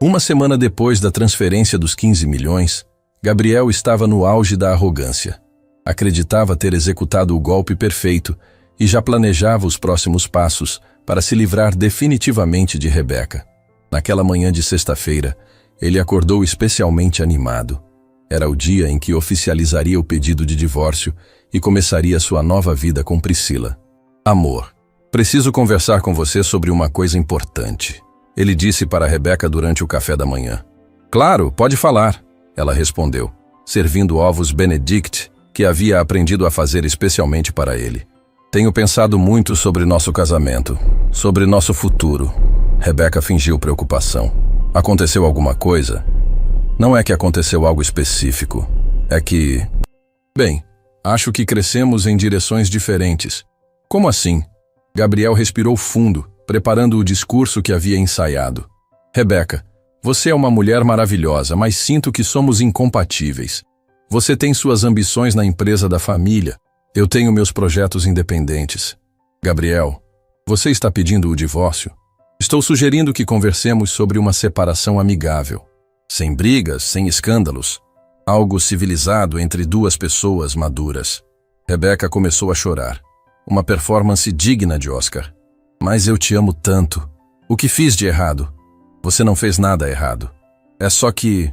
Uma semana depois da transferência dos 15 milhões, Gabriel estava no auge da arrogância. Acreditava ter executado o golpe perfeito e já planejava os próximos passos para se livrar definitivamente de Rebeca. Naquela manhã de sexta-feira, ele acordou especialmente animado. Era o dia em que oficializaria o pedido de divórcio e começaria sua nova vida com Priscila. Amor, preciso conversar com você sobre uma coisa importante. Ele disse para Rebeca durante o café da manhã. Claro, pode falar, ela respondeu, servindo ovos Benedict, que havia aprendido a fazer especialmente para ele. Tenho pensado muito sobre nosso casamento, sobre nosso futuro. Rebeca fingiu preocupação. Aconteceu alguma coisa? Não é que aconteceu algo específico. É que... Bem, Acho que crescemos em direções diferentes. Como assim? Gabriel respirou fundo, preparando o discurso que havia ensaiado. Rebeca, você é uma mulher maravilhosa, mas sinto que somos incompatíveis. Você tem suas ambições na empresa da família. Eu tenho meus projetos independentes. Gabriel, você está pedindo o divórcio? Estou sugerindo que conversemos sobre uma separação amigável. Sem brigas, sem escândalos. Algo civilizado entre duas pessoas maduras. Rebeca começou a chorar. Uma performance digna de Oscar. Mas eu te amo tanto. O que fiz de errado? Você não fez nada errado. É só que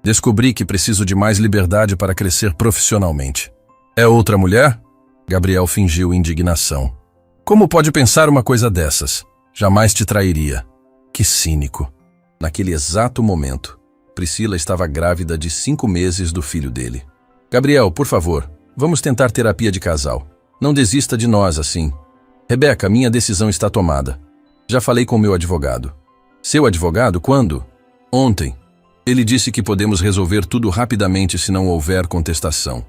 descobri que preciso de mais liberdade para crescer profissionalmente. É outra mulher? Gabriel fingiu indignação. Como pode pensar uma coisa dessas? Jamais te trairia. Que cínico. Naquele exato momento, Priscila estava grávida de 5 meses do filho dele. Gabriel, por favor, vamos tentar terapia de casal. Não desista de nós assim. Rebeca, minha decisão está tomada. Já falei com meu advogado. Seu advogado, quando? Ontem. Ele disse que podemos resolver tudo rapidamente se não houver contestação.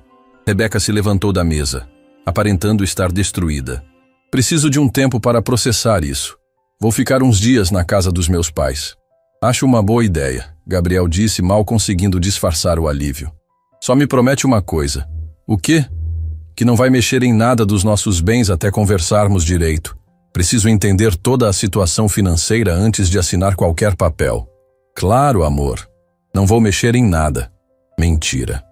Rebeca se levantou da mesa, aparentando estar destruída. Preciso de um tempo para processar isso. Vou ficar uns dias na casa dos meus pais. Acho uma boa ideia, Gabriel disse, mal conseguindo disfarçar o alívio. Só me promete uma coisa. O quê? Que não vai mexer em nada dos nossos bens até conversarmos direito. Preciso entender toda a situação financeira antes de assinar qualquer papel. Claro, amor. Não vou mexer em nada. Mentira.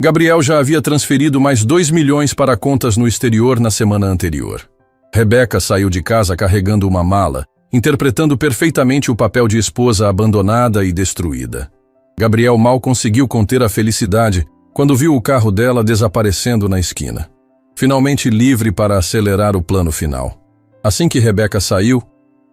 Gabriel já havia transferido mais 2 milhões para contas no exterior na semana anterior. Rebeca saiu de casa carregando uma mala, interpretando perfeitamente o papel de esposa abandonada e destruída. Gabriel mal conseguiu conter a felicidade quando viu o carro dela desaparecendo na esquina. Finalmente livre para acelerar o plano final. Assim que Rebeca saiu,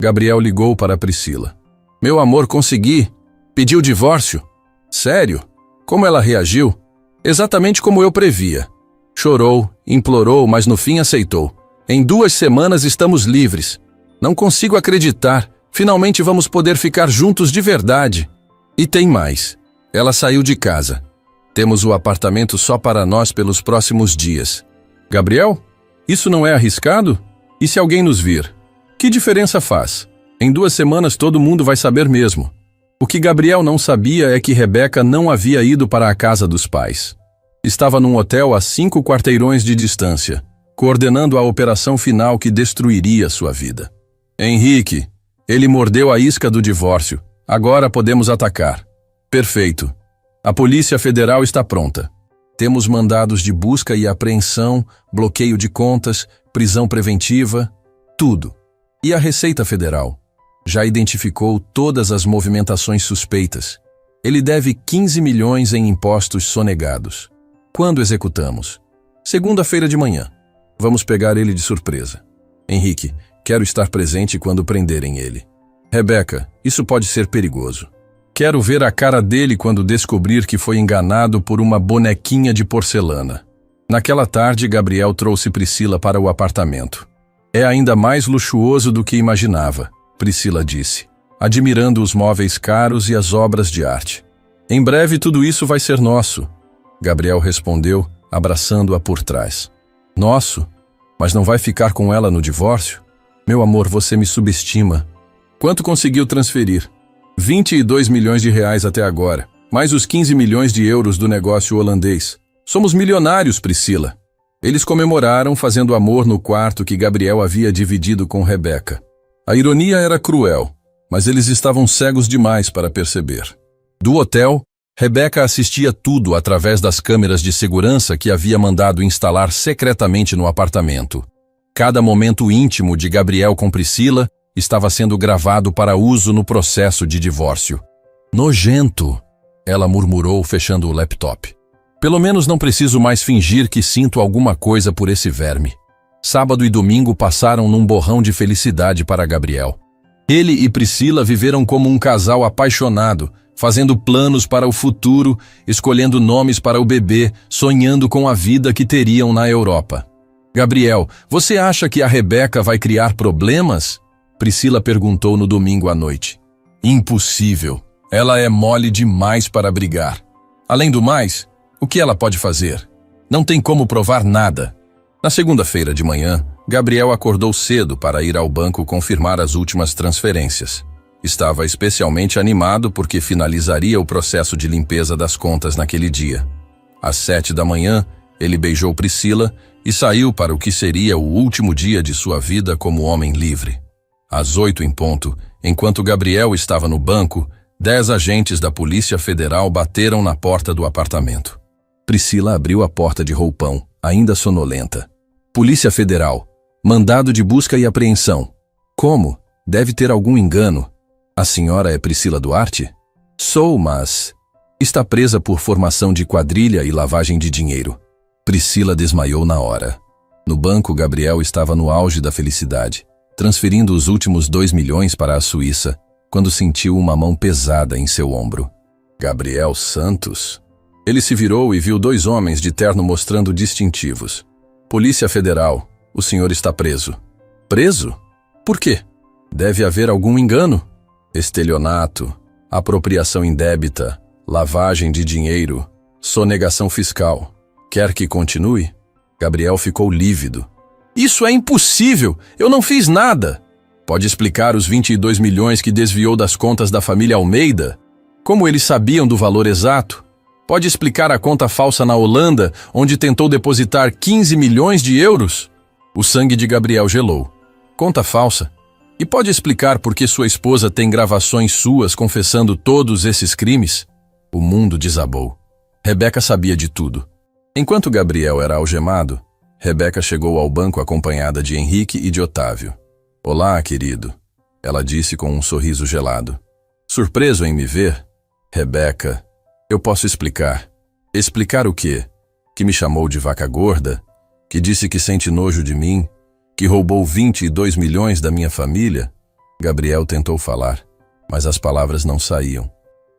Gabriel ligou para Priscila. Meu amor, consegui. Pediu divórcio? Sério? Como ela reagiu? Exatamente como eu previa. Chorou, implorou, mas no fim aceitou. Em 2 semanas estamos livres. Não consigo acreditar. Finalmente vamos poder ficar juntos de verdade. E tem mais. Ela saiu de casa. Temos o apartamento só para nós pelos próximos dias. Gabriel? Isso não é arriscado? E se alguém nos vir? Que diferença faz? Em 2 semanas todo mundo vai saber mesmo. O que Gabriel não sabia é que Rebeca não havia ido para a casa dos pais. Estava num hotel a 5 quarteirões de distância, coordenando a operação final que destruiria sua vida. Henrique, ele mordeu a isca do divórcio. Agora podemos atacar. Perfeito. A Polícia Federal está pronta. Temos mandados de busca e apreensão, bloqueio de contas, prisão preventiva, tudo. E a Receita Federal? Já identificou todas as movimentações suspeitas. Ele deve 15 milhões em impostos sonegados. Quando executamos? Segunda-feira de manhã. Vamos pegar ele de surpresa. Henrique, quero estar presente quando prenderem ele. Rebeca, isso pode ser perigoso. Quero ver a cara dele quando descobrir que foi enganado por uma bonequinha de porcelana. Naquela tarde, Gabriel trouxe Priscila para o apartamento. É ainda mais luxuoso do que imaginava, Priscila disse, admirando os móveis caros e as obras de arte. Em breve tudo isso vai ser nosso, Gabriel respondeu, abraçando-a por trás. Nosso? Mas não vai ficar com ela no divórcio? Meu amor, você me subestima. Quanto conseguiu transferir? 22 milhões de reais até agora, mais os 15 milhões de euros do negócio holandês. Somos milionários, Priscila. Eles comemoraram fazendo amor no quarto que Gabriel havia dividido com Rebeca. A ironia era cruel, mas eles estavam cegos demais para perceber. Do hotel, Rebeca assistia tudo através das câmeras de segurança que havia mandado instalar secretamente no apartamento. Cada momento íntimo de Gabriel com Priscila estava sendo gravado para uso no processo de divórcio. Nojento, ela murmurou, fechando o laptop. Pelo menos não preciso mais fingir que sinto alguma coisa por esse verme. Sábado e domingo passaram num borrão de felicidade para Gabriel. Ele e Priscila viveram como um casal apaixonado, fazendo planos para o futuro, escolhendo nomes para o bebê, sonhando com a vida que teriam na Europa. Gabriel, você acha que a Rebeca vai criar problemas? Priscila perguntou no domingo à noite. Impossível. Ela é mole demais para brigar. Além do mais, o que ela pode fazer? Não tem como provar nada. Na segunda-feira de manhã, Gabriel acordou cedo para ir ao banco confirmar as últimas transferências. Estava especialmente animado porque finalizaria o processo de limpeza das contas naquele dia. Às 7 da manhã, ele beijou Priscila e saiu para o que seria o último dia de sua vida como homem livre. Às 8 em ponto, enquanto Gabriel estava no banco, 10 agentes da Polícia Federal bateram na porta do apartamento. Priscila abriu a porta de roupão, ainda sonolenta. Polícia Federal. Mandado de busca e apreensão. Como? Deve ter algum engano. A senhora é Priscila Duarte? Sou, mas... Está presa por formação de quadrilha e lavagem de dinheiro. Priscila desmaiou na hora. No banco, Gabriel estava no auge da felicidade, transferindo os últimos 2 milhões para a Suíça, quando sentiu uma mão pesada em seu ombro. Gabriel Santos? Ele se virou e viu 2 homens de terno mostrando distintivos. Polícia Federal, o senhor está preso. Preso? Por quê? Deve haver algum engano. Estelionato, apropriação indébita, lavagem de dinheiro, sonegação fiscal. Quer que continue? Gabriel ficou lívido. Isso é impossível! Eu não fiz nada! Pode explicar os 22 milhões que desviou das contas da família Almeida? Como eles sabiam do valor exato? Pode explicar a conta falsa na Holanda, onde tentou depositar 15 milhões de euros? O sangue de Gabriel gelou. Conta falsa? E pode explicar por que sua esposa tem gravações suas confessando todos esses crimes? O mundo desabou. Rebeca sabia de tudo. Enquanto Gabriel era algemado, Rebeca chegou ao banco acompanhada de Henrique e de Otávio. Olá, querido, ela disse com um sorriso gelado. Surpreso em me ver? Rebeca, eu posso explicar. Explicar o quê? Que me chamou de vaca gorda? Que disse que sente nojo de mim? Que roubou 22 milhões da minha família? Gabriel tentou falar, mas as palavras não saíam.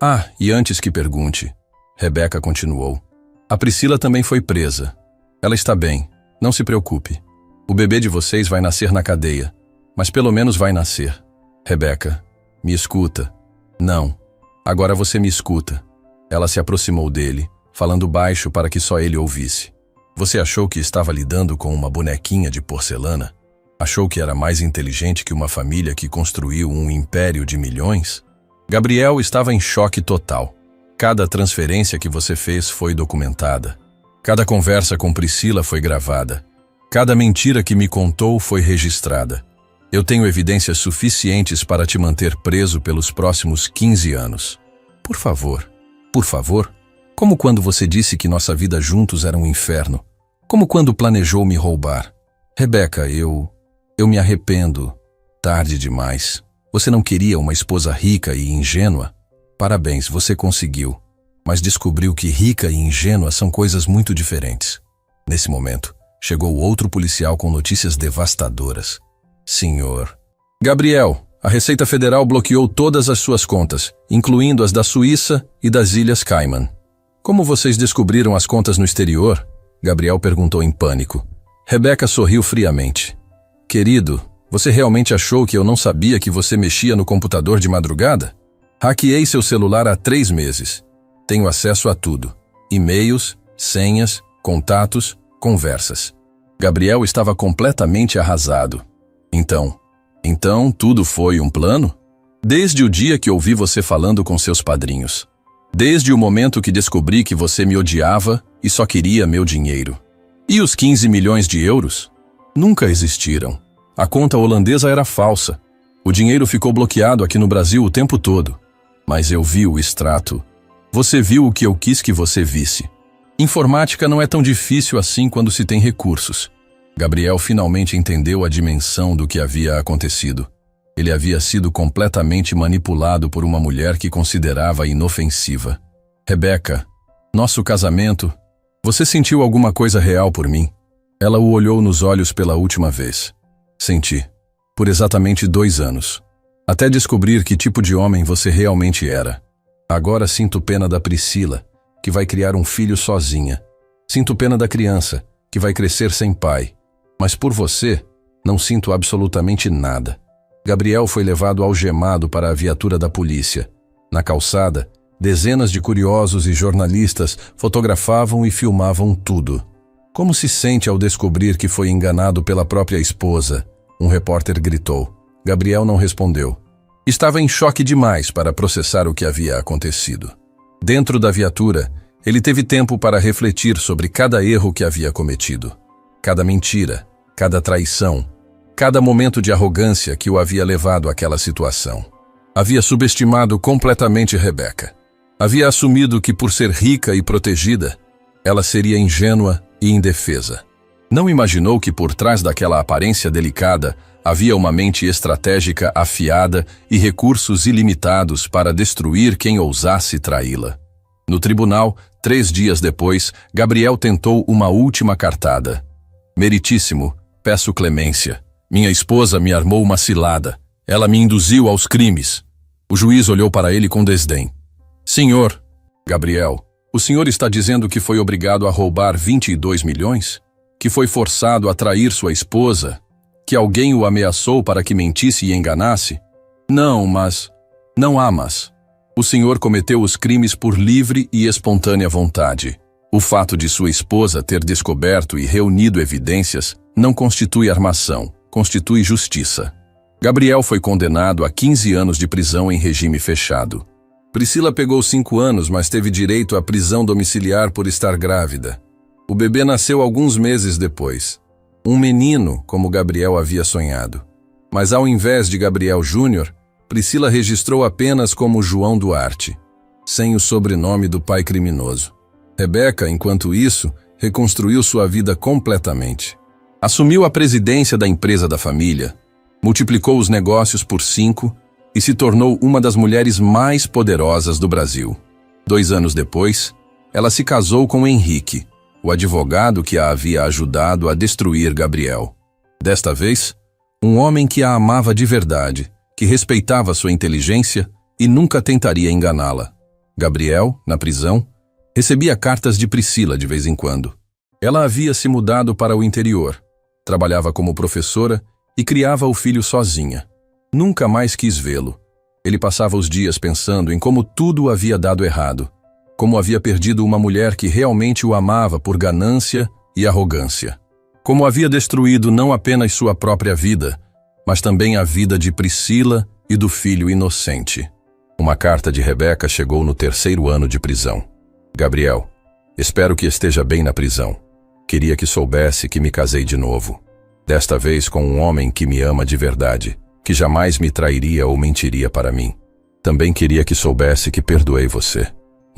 Ah, e antes que pergunte, Rebeca continuou. A Priscila também foi presa. Ela está bem, não se preocupe. O bebê de vocês vai nascer na cadeia, mas pelo menos vai nascer. Rebeca, me escuta. Não, agora você me escuta. Ela se aproximou dele, falando baixo para que só ele ouvisse. Você achou que estava lidando com uma bonequinha de porcelana? Achou que era mais inteligente que uma família que construiu um império de milhões? Gabriel estava em choque total. Cada transferência que você fez foi documentada. Cada conversa com Priscila foi gravada. Cada mentira que me contou foi registrada. Eu tenho evidências suficientes para te manter preso pelos próximos 15 anos. Por favor, como quando você disse que nossa vida juntos era um inferno. Como quando planejou me roubar. Rebeca, eu me arrependo. Tarde demais. Você não queria uma esposa rica e ingênua? Parabéns, você conseguiu. Mas descobriu que rica e ingênua são coisas muito diferentes. Nesse momento, chegou outro policial com notícias devastadoras. Senhor. Gabriel, a Receita Federal bloqueou todas as suas contas, incluindo as da Suíça e das Ilhas Cayman. Como vocês descobriram as contas no exterior? Gabriel perguntou em pânico. Rebeca sorriu friamente. Querido, você realmente achou que eu não sabia que você mexia no computador de madrugada? Hackeei seu celular há 3 meses. Tenho acesso a tudo. E-mails, senhas, contatos, conversas. Gabriel estava completamente arrasado. Então tudo foi um plano? Desde o dia que ouvi você falando com seus padrinhos. Desde o momento que descobri que você me odiava e só queria meu dinheiro. E os 15 milhões de euros? Nunca existiram. A conta holandesa era falsa. O dinheiro ficou bloqueado aqui no Brasil o tempo todo. Mas eu vi o extrato. Você viu o que eu quis que você visse. Informática não é tão difícil assim quando se tem recursos. Gabriel finalmente entendeu a dimensão do que havia acontecido. Ele havia sido completamente manipulado por uma mulher que considerava inofensiva. Rebeca, nosso casamento... Você sentiu alguma coisa real por mim? Ela o olhou nos olhos pela última vez. Senti. Por exatamente 2 anos. Até descobrir que tipo de homem você realmente era. Agora sinto pena da Priscila, que vai criar um filho sozinha. Sinto pena da criança, que vai crescer sem pai. Mas por você, não sinto absolutamente nada. Gabriel foi levado algemado para a viatura da polícia. Na calçada, dezenas de curiosos e jornalistas fotografavam e filmavam tudo. Como se sente ao descobrir que foi enganado pela própria esposa? Um repórter gritou. Gabriel não respondeu. Estava em choque demais para processar o que havia acontecido. Dentro da viatura, ele teve tempo para refletir sobre cada erro que havia cometido. Cada mentira, cada traição, cada momento de arrogância que o havia levado àquela situação. Havia subestimado completamente Rebeca. Havia assumido que, por ser rica e protegida, ela seria ingênua e indefesa. Não imaginou que por trás daquela aparência delicada havia uma mente estratégica afiada e recursos ilimitados para destruir quem ousasse traí-la. No tribunal, 3 dias depois, Gabriel tentou uma última cartada. Meritíssimo, peço clemência. Minha esposa me armou uma cilada. Ela me induziu aos crimes. O juiz olhou para ele com desdém. Senhor, Gabriel, o senhor está dizendo que foi obrigado a roubar 22 milhões? Que foi forçado a trair sua esposa? Que alguém o ameaçou para que mentisse e enganasse? Não, mas... Não há mas. O senhor cometeu os crimes por livre e espontânea vontade. O fato de sua esposa ter descoberto e reunido evidências não constitui armação, constitui justiça. Gabriel foi condenado a 15 anos de prisão em regime fechado. Priscila pegou 5 anos, mas teve direito à prisão domiciliar por estar grávida. O bebê nasceu alguns meses depois. Um menino, como Gabriel havia sonhado. Mas ao invés de Gabriel Júnior, Priscila registrou apenas como João Duarte, sem o sobrenome do pai criminoso. Rebeca, enquanto isso, reconstruiu sua vida completamente. Assumiu a presidência da empresa da família, multiplicou os negócios por 5 e se tornou uma das mulheres mais poderosas do Brasil. 2 anos depois, ela se casou com Henrique, o advogado que a havia ajudado a destruir Gabriel. Desta vez, um homem que a amava de verdade, que respeitava sua inteligência e nunca tentaria enganá-la. Gabriel, na prisão, recebia cartas de Priscila de vez em quando. Ela havia se mudado para o interior, trabalhava como professora e criava o filho sozinha. Nunca mais quis vê-lo. Ele passava os dias pensando em como tudo havia dado errado, como havia perdido uma mulher que realmente o amava por ganância e arrogância. Como havia destruído não apenas sua própria vida, mas também a vida de Priscila e do filho inocente. Uma carta de Rebeca chegou no 3º ano de prisão. Gabriel, espero que esteja bem na prisão. Queria que soubesse que me casei de novo. Desta vez com um homem que me ama de verdade, que jamais me trairia ou mentiria para mim. Também queria que soubesse que perdoei você.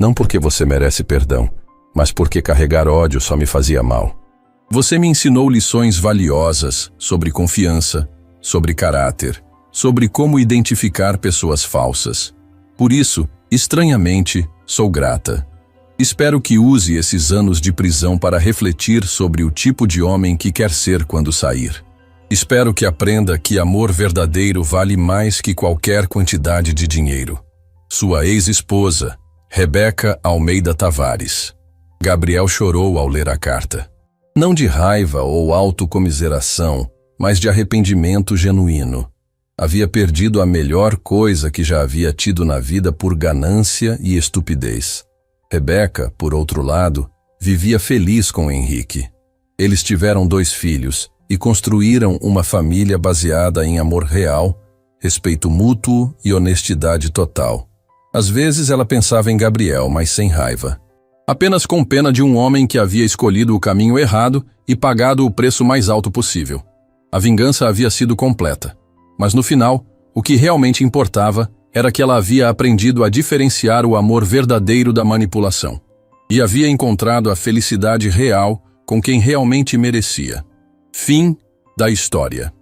Não porque você merece perdão, mas porque carregar ódio só me fazia mal. Você me ensinou lições valiosas sobre confiança, sobre caráter, sobre como identificar pessoas falsas. Por isso, estranhamente, sou grata. Espero que use esses anos de prisão para refletir sobre o tipo de homem que quer ser quando sair. Espero que aprenda que amor verdadeiro vale mais que qualquer quantidade de dinheiro. Sua ex-esposa, Rebeca Almeida Tavares. Gabriel chorou ao ler a carta. Não de raiva ou autocomiseração, mas de arrependimento genuíno. Havia perdido a melhor coisa que já havia tido na vida por ganância e estupidez. Rebeca, por outro lado, vivia feliz com Henrique. Eles tiveram 2 filhos e construíram uma família baseada em amor real, respeito mútuo e honestidade total. Às vezes ela pensava em Gabriel, mas sem raiva. Apenas com pena de um homem que havia escolhido o caminho errado e pagado o preço mais alto possível. A vingança havia sido completa. Mas no final, o que realmente importava era que ela havia aprendido a diferenciar o amor verdadeiro da manipulação. E havia encontrado a felicidade real com quem realmente merecia. Fim da história.